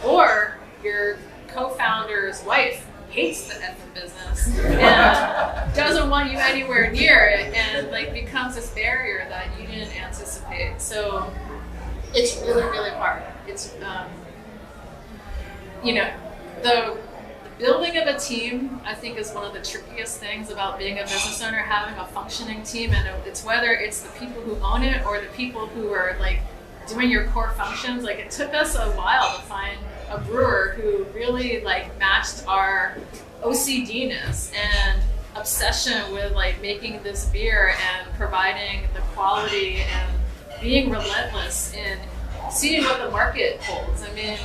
Or your co-founder's wife hates the effing business and doesn't want you anywhere near it, and becomes this barrier that you didn't anticipate. So it's really, really hard. It's the building of a team, I think, is one of the trickiest things about being a business owner, having a functioning team, and it's whether it's the people who own it or the people who are doing your core functions. It took us a while to find a brewer who really matched our OCD-ness and obsession with making this beer and providing the quality and being relentless in seeing what the market holds. I mean,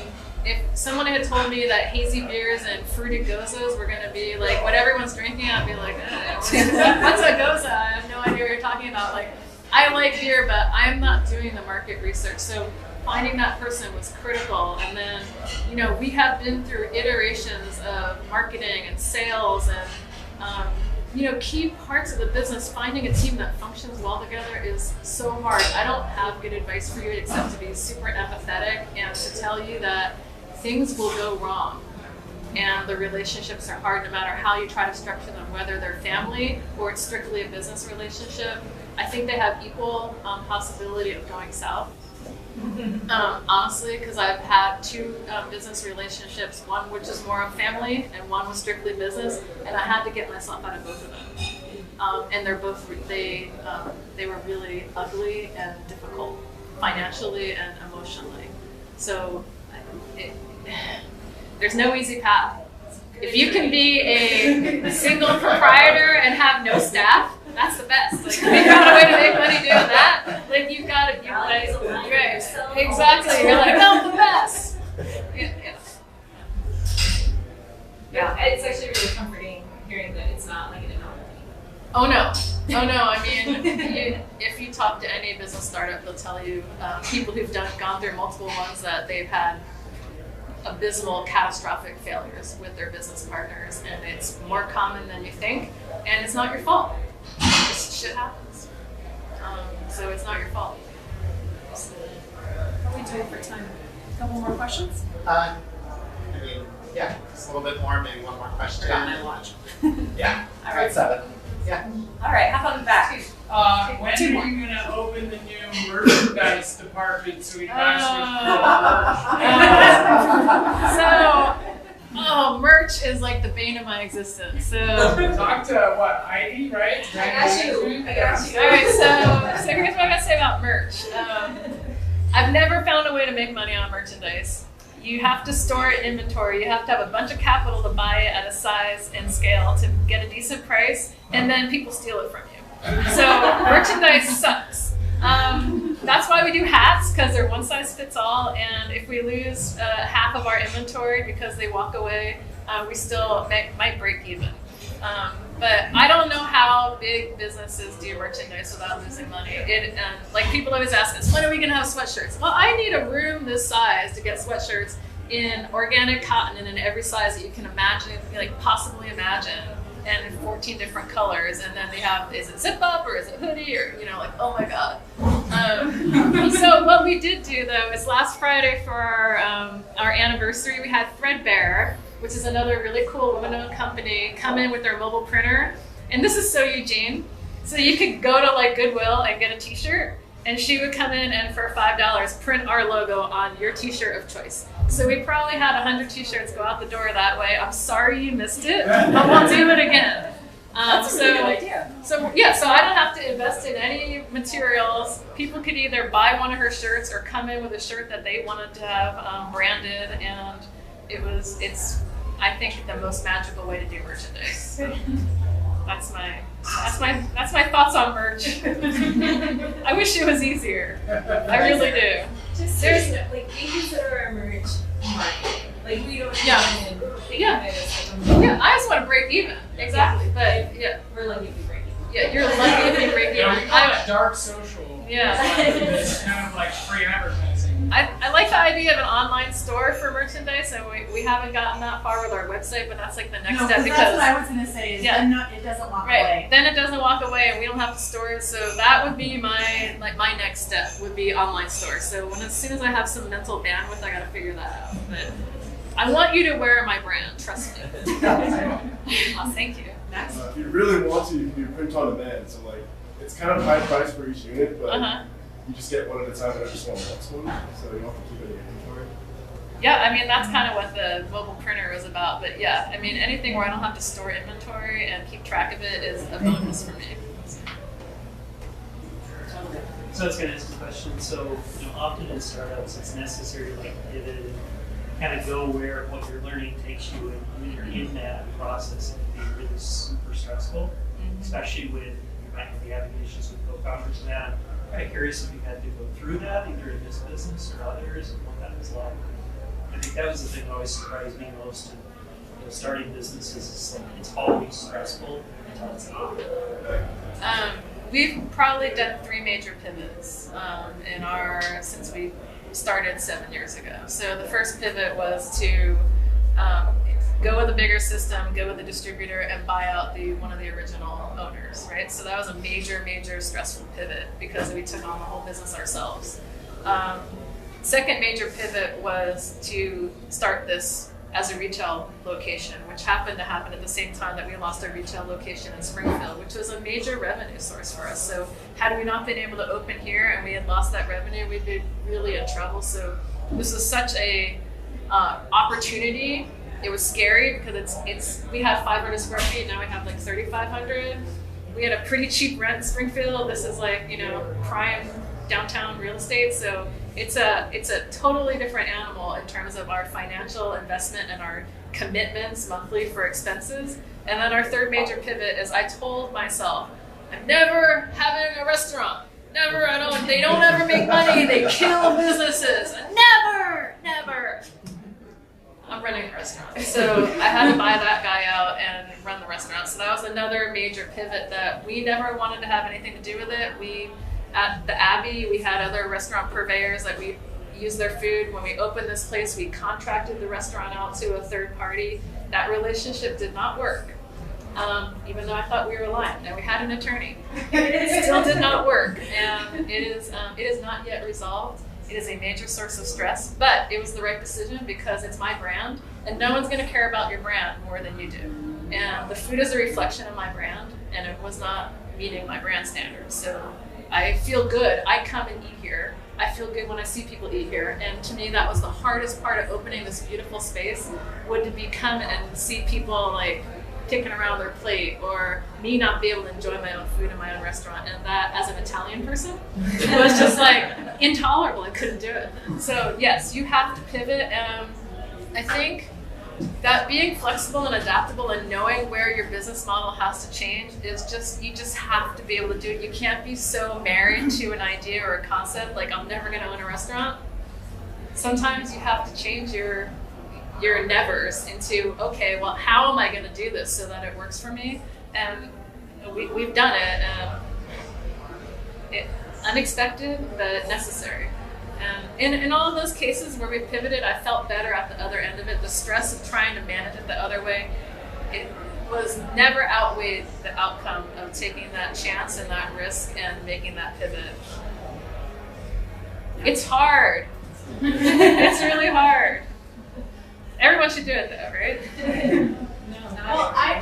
if someone had told me that hazy beers and fruited gozas were going to be what everyone's drinking, I'd be like, what's a goza? I have no idea what you're talking about. I like beer, but I'm not doing the market research. So finding that person was critical. And then, we have been through iterations of marketing and sales and, key parts of the business. Finding a team that functions well together is so hard. I don't have good advice for you except to be super empathetic and to tell you that things will go wrong. And the relationships are hard no matter how you try to structure them, whether they're family or it's strictly a business relationship. I think they have equal possibility of going south. Honestly, because I've had 2 business relationships, one which is more of family and one was strictly business, and I had to get myself out of both of them. And they're both, they were really ugly and difficult financially and emotionally. So there's no easy path. If you can be a single proprietor and have no staff, that's the best. If you found a way to make money doing that, you've got to be right. Exactly. You're no, the best. Yeah, it's actually really comforting hearing that it's not an anomaly. Oh no. I mean, if you talk to any business startup, they'll tell you people who've gone through multiple ones that they've had abysmal, catastrophic failures with their business partners, and it's more common than you think, and it's not your fault. This shit happens. So it's not your fault. How are we doing for time? A couple more questions? Just a little bit more, maybe one more question. I got my watch. Yeah, All right. 7. Yeah. All right, how about in the back? When are you going to open the new merchandise department so we can So, merch is the bane of my existence. So talk to Heidi, right? I got you. All right, so here's what I gotta say about merch. I've never found a way to make money on merchandise. You have to store it in inventory. You have to have a bunch of capital to buy it at a size and scale to get a decent price, and then people steal it from you. So merchandise sucks. That's why we do hats, because they're one size fits all, and if we lose half of our inventory because they walk away, we still might break even. But I don't know how big businesses do merchandise without losing money. People always ask us, when are we going to have sweatshirts? Well, I need a room this size to get sweatshirts in organic cotton and in every size that you can imagine, possibly imagine, and in 14 different colors. And then they have, is it zip up or is it hoodie or, oh my God. So what we did do though is last Friday for our anniversary, we had Threadbare, which is another really cool women-owned company, come in with their mobile printer. And this is so Eugene. So you could go to Goodwill and get a t-shirt, and she would come in and for $5 print our logo on your t-shirt of choice. So we probably had 100 t-shirts go out the door that way. I'm sorry you missed it, but we'll do it again. That's a really good idea. So I don't have to invest in any materials. People could either buy one of her shirts or come in with a shirt that they wanted to have branded, and it's I think the most magical way to do merchandise. That's my thoughts on merch. I wish it was easier. I really do. Just seriously, like we consider our merch marketing. Like we don't Yeah, I just want to break even. Exactly. But yeah, we're lucky if we break even. Yeah, you're lucky if you break even. Yeah, we call it dark social. Yeah. It's kind of like free advertising. I like the idea of an online store for merchandise, and we haven't gotten that far with our website, but that's like the next step. Because that's what I was going to say. Is then it doesn't walk away. Then it doesn't walk away, and we don't have to store it. So that would be my next step would be online store. So as soon as I have some mental bandwidth, I got to figure that out. But I want you to wear my brand. Trust me. Oh, thank you. Next. If you really want to, you can do print on demand. So like, it's kind of high price for each unit, but you just get one at a time and I just want one, so you don't have to keep it in inventory. Yeah, I mean that's kind of what the mobile printer was about. But yeah, I mean anything where I don't have to store inventory and keep track of it is a bonus for me. So I was going to ask a question. So often in startups, it's necessary to like pivot and kind of go where what you're learning takes you, and when you're in that process, it can be really super stressful, especially when you might be having issues with co-founders and that. I'm kind of curious if you had to go through that either in this business or others, and what that was like. I think that was the thing that always surprised me most in starting businesses. Is like it's always stressful until it's not. We've probably done 3 major pivots since we started 7 years ago. So the first pivot was to go with a bigger system, go with a distributor, and buy out one of the original owners, right? So that was a major, major stressful pivot because we took on the whole business ourselves. Second major pivot was to start this as a retail location, which happened to happen at the same time that we lost our retail location in Springfield, which was a major revenue source for us. So had we not been able to open here and we had lost that revenue, we'd be really in trouble. So this was such a opportunity. It was scary because we have 500 square feet, now we have like 3,500. We had a pretty cheap rent in Springfield. This is like, prime downtown real estate. So it's a totally different animal in terms of our financial investment and our commitments monthly for expenses. And then our third major pivot is I told myself, I'm never having a restaurant. Never, they don't ever make money. They kill businesses. Never. I'm running a restaurant. So I had to buy that guy out and run the restaurant. So that was another major pivot that we never wanted to have anything to do with it. At the Abbey, we had other restaurant purveyors that we used their food. When we opened this place, we contracted the restaurant out to a third party. That relationship did not work, even though I thought we were aligned. And we had an attorney. It still did not work, and it is not yet resolved. It is a major source of stress, but it was the right decision because it's my brand, and no one's going to care about your brand more than you do. And the food is a reflection of my brand, and it was not meeting my brand standards. So I feel good. I come and eat here. I feel good when I see people eat here. And to me, that was the hardest part of opening this beautiful space, would to be come and see people like picking around their plate, or me not be able to enjoy my own food in my own restaurant. And that, as an Italian person, was just like intolerable. I couldn't do it. So yes, you have to pivot. I think that being flexible and adaptable and knowing where your business model has to change is you just have to be able to do it. You can't be so married to an idea or a concept, like I'm never going to own a restaurant. Sometimes you have to change your nevers into, okay, well, how am I going to do this so that it works for me? And we've done it. Unexpected, but necessary. And in all of those cases where we pivoted, I felt better at the other end of it. The stress of trying to manage it the other way, it was never outweighed the outcome of taking that chance and that risk and making that pivot. It's hard. It's really hard. Everyone should do it though, right? Well, I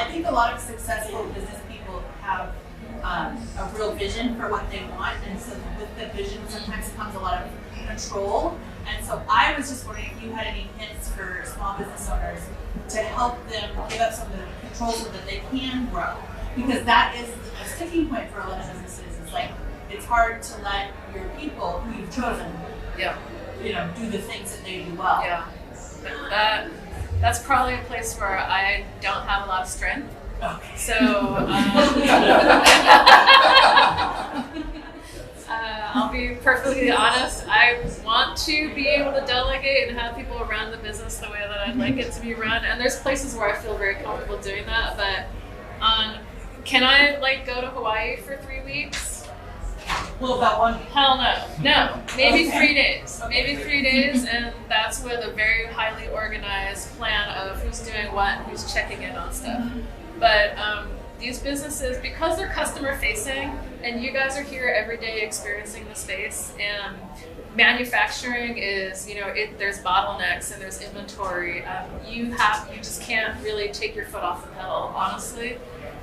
think a lot of successful business people have a real vision for what they want, and so with the vision sometimes comes a lot of control. And so I was just wondering if you had any hints for small business owners to help them give up some of the control so that they can grow, because that is a sticking point for a lot of businesses. It's like it's hard to let your people who you've chosen, do the things that they do well. Yeah, that's probably a place where I don't have a lot of strength. Okay. So I'll be perfectly honest. I want to be able to delegate and have people run the business the way that I'd like it to be run. And there's places where I feel very comfortable doing that. But can I go to Hawaii for 3 weeks? Well, about 1 week. Hell no. No. Maybe 3 days. Maybe 3 days, and that's with a very highly organized plan of who's doing what and who's checking in on stuff. But these businesses, because they're customer facing, and you guys are here every day experiencing the space, and manufacturing is, there's bottlenecks and there's inventory. You just can't really take your foot off the pedal, honestly.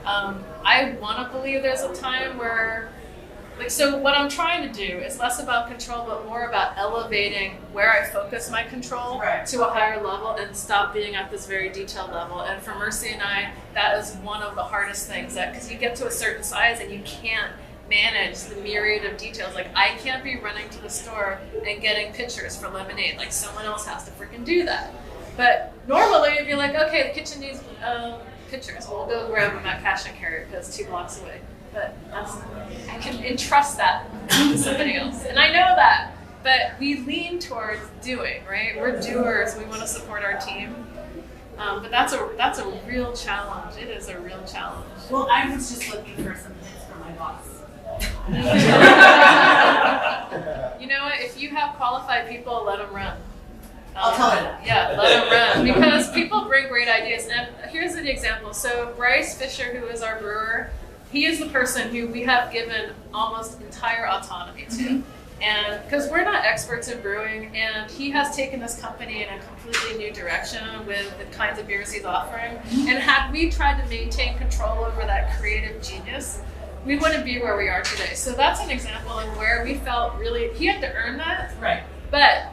I want to believe there's a time where, so what I'm trying to do is less about control, but more about elevating where I focus my control to a higher level and stop being at this very detailed level. And for Mercy and I, that is one of the hardest things, because you get to a certain size and you can't manage the myriad of details. Like, I can't be running to the store and getting pitchers for lemonade. Like, someone else has to freaking do that. But normally, if you're like, okay, the kitchen needs pitchers, we'll go grab them at cash and carry because 2 blocks away. But I can entrust that to somebody else. And I know that, but we lean towards doing, right? We're doers, we want to support our team. But that's a real challenge. It is a real challenge. Well, I was just looking for some tips from my boss. You know what? If you have qualified people, let them run. I'll tell her that. Yeah, let them run. Because people bring great ideas. And here's an example. So Bryce Fisher, who is our brewer, he is the person who we have given almost entire autonomy to. And because we're not experts in brewing, and he has taken this company in a completely new direction with the kinds of beers he's offering. And had we tried to maintain control over that creative genius, we wouldn't be where we are today. So that's an example of where we felt really, he had to earn that. Right. But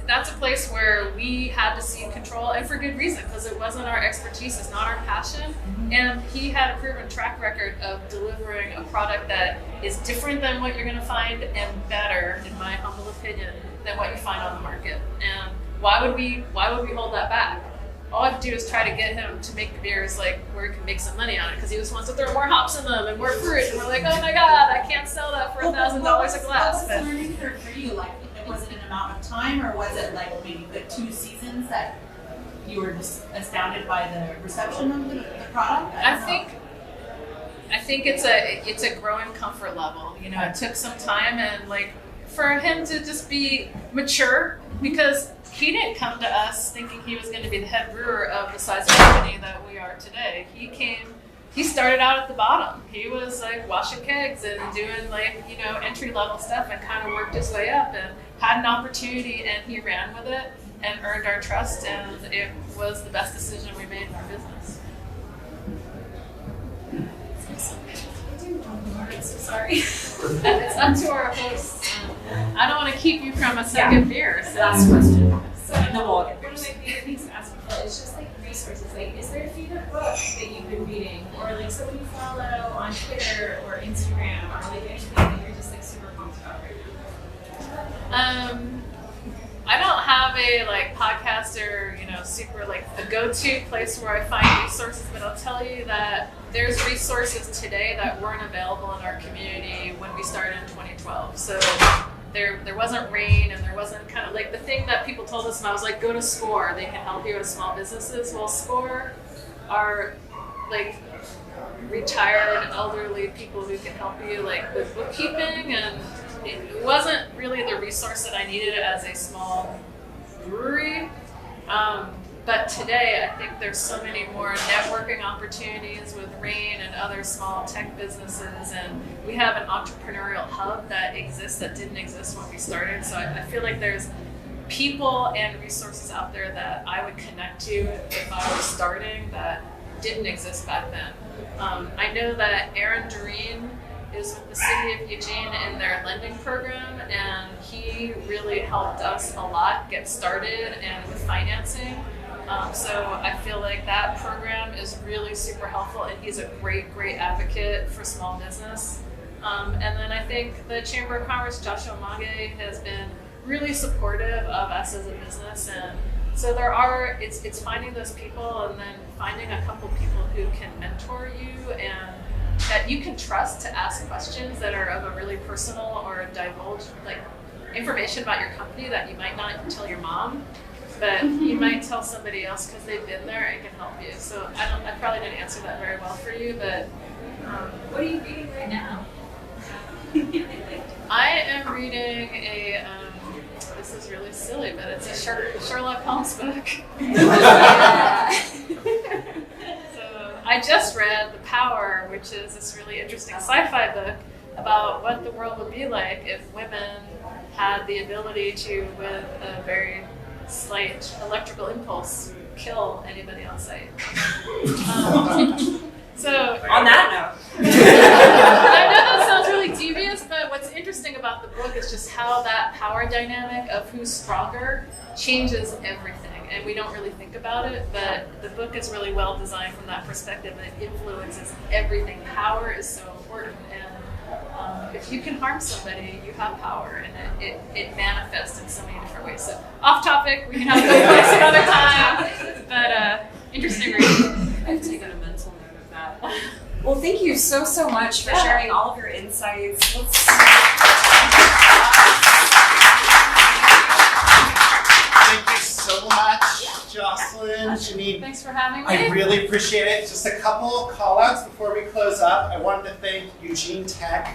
that's a place where we had to cede control, and for good reason, because it wasn't our expertise, it's not our passion. And he had a proven track record of delivering a product that is different than what you're going to find, and better, in my humble opinion, than what you find on the market. And why would we hold that back? All I have to do is try to get him to make the beers where he can make some money on it, because he just wants to throw more hops in them and more fruit, and we're like, oh my god, I can't sell that for $1,000 a glass. What was the learning curve for you? Was it an amount of time, or was it maybe the 2 seasons that you were just astounded by the reception of the product? I think it's a growing comfort level. It took some time, and for him to just be mature, because he didn't come to us thinking he was going to be the head brewer of the size of company that we are today. He started out at the bottom. He was washing kegs and doing entry level stuff, and kind of worked his way up and had an opportunity, and he ran with it and earned our trust, and it was the best decision we made in our business. I'm so sorry. It's up to our hosts. I don't want to keep you from a second beer. So. Last question. So one of my favorite things to ask people is just resources. Is there a favorite book that you've been reading, or someone you follow on Twitter or Instagram, or anything that you're just super pumped about right now? I don't have a podcast or super a go-to place where I find resources, but I'll tell you that there's resources today that weren't available in our community when we started in 2012. So there wasn't RAIN, and there wasn't kind of the thing that people told us, and I was like, go to SCORE, they can help you with small businesses. Well, SCORE are retired elderly people who can help you with bookkeeping, and it wasn't really the resource that I needed as a small brewery. But today, I think there's so many more networking opportunities with RAIN and other small tech businesses, and we have an entrepreneurial hub that exists that didn't exist when we started. So I feel like there's people and resources out there that I would connect to if I was starting that didn't exist back then. I know that Aaron Doreen is with the City of Eugene in their lending program, and he really helped us a lot get started and with financing. So I feel like that program is really super helpful, and he's a great advocate for small business. And then I think the Chamber of Commerce, Joshua Mage, has been really supportive of us as a business, and so it's finding those people and then finding a couple people who can mentor you and that you can trust to ask questions that are of a really personal or divulge like information about your company that you might not tell your mom, but you might tell somebody else because they've been there and can help you. So I probably didn't answer that very well for you, but what are you reading right now? I am reading a this is really silly, but it's a Sherlock Holmes book. So I just read The Power, which is this really interesting sci-fi book about what the world would be like if women had the ability to, with a very slight electrical impulse, kill anybody on sight. So on that note, I know that sounds really devious, but what's interesting about the book is just how that power dynamic of who's stronger changes everything, and we don't really think about it, but the book is really well designed from that perspective, and it influences everything. Power is so important, and if you can harm somebody, you have power, and it manifests in so many different ways. So off topic, we can have this another time, but interesting reading. I've taken a mental note of that. Well, thank you so much for sharing all of your insights. Thank you so much, Jocelyn, Jeannine. Thanks for having me. I really appreciate it. Just a couple call outs before we close up. I wanted to thank Eugene Tech.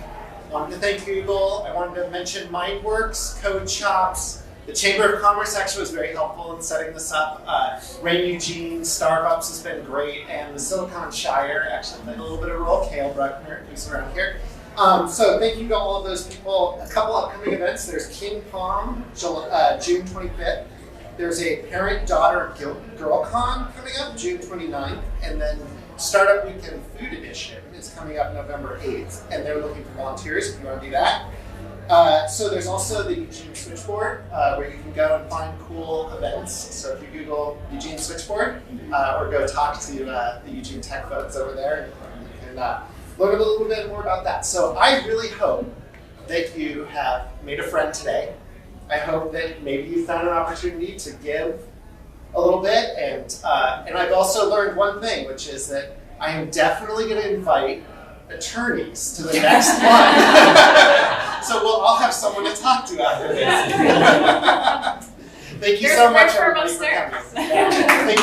I wanted to thank Google. I wanted to mention MindWorks, Code Shops. The Chamber of Commerce actually was very helpful in setting this up. Rain Eugene, Starbucks has been great, and the Silicon Shire actually played a little bit of a role. Cale Bruckner, who's around here. So thank you to all of those people. A couple upcoming events. There's King Palm, June 25th. There's a parent-daughter GirlCon coming up, June 29th. And then Startup Weekend Food Edition is coming up November 8th. And they're looking for volunteers if you want to do that. So there's also the Eugene Switchboard, where you can go and find cool events. So if you Google Eugene Switchboard, or go talk to the Eugene Tech folks over there, you can learn a little bit more about that. So I really hope that you have made a friend today. I hope that maybe you found an opportunity to give a little bit. And I've also learned one thing, which is that I am definitely going to invite attorneys to the next one. So we'll all have someone to talk to after this. Thank you so much, everybody, for coming. Thank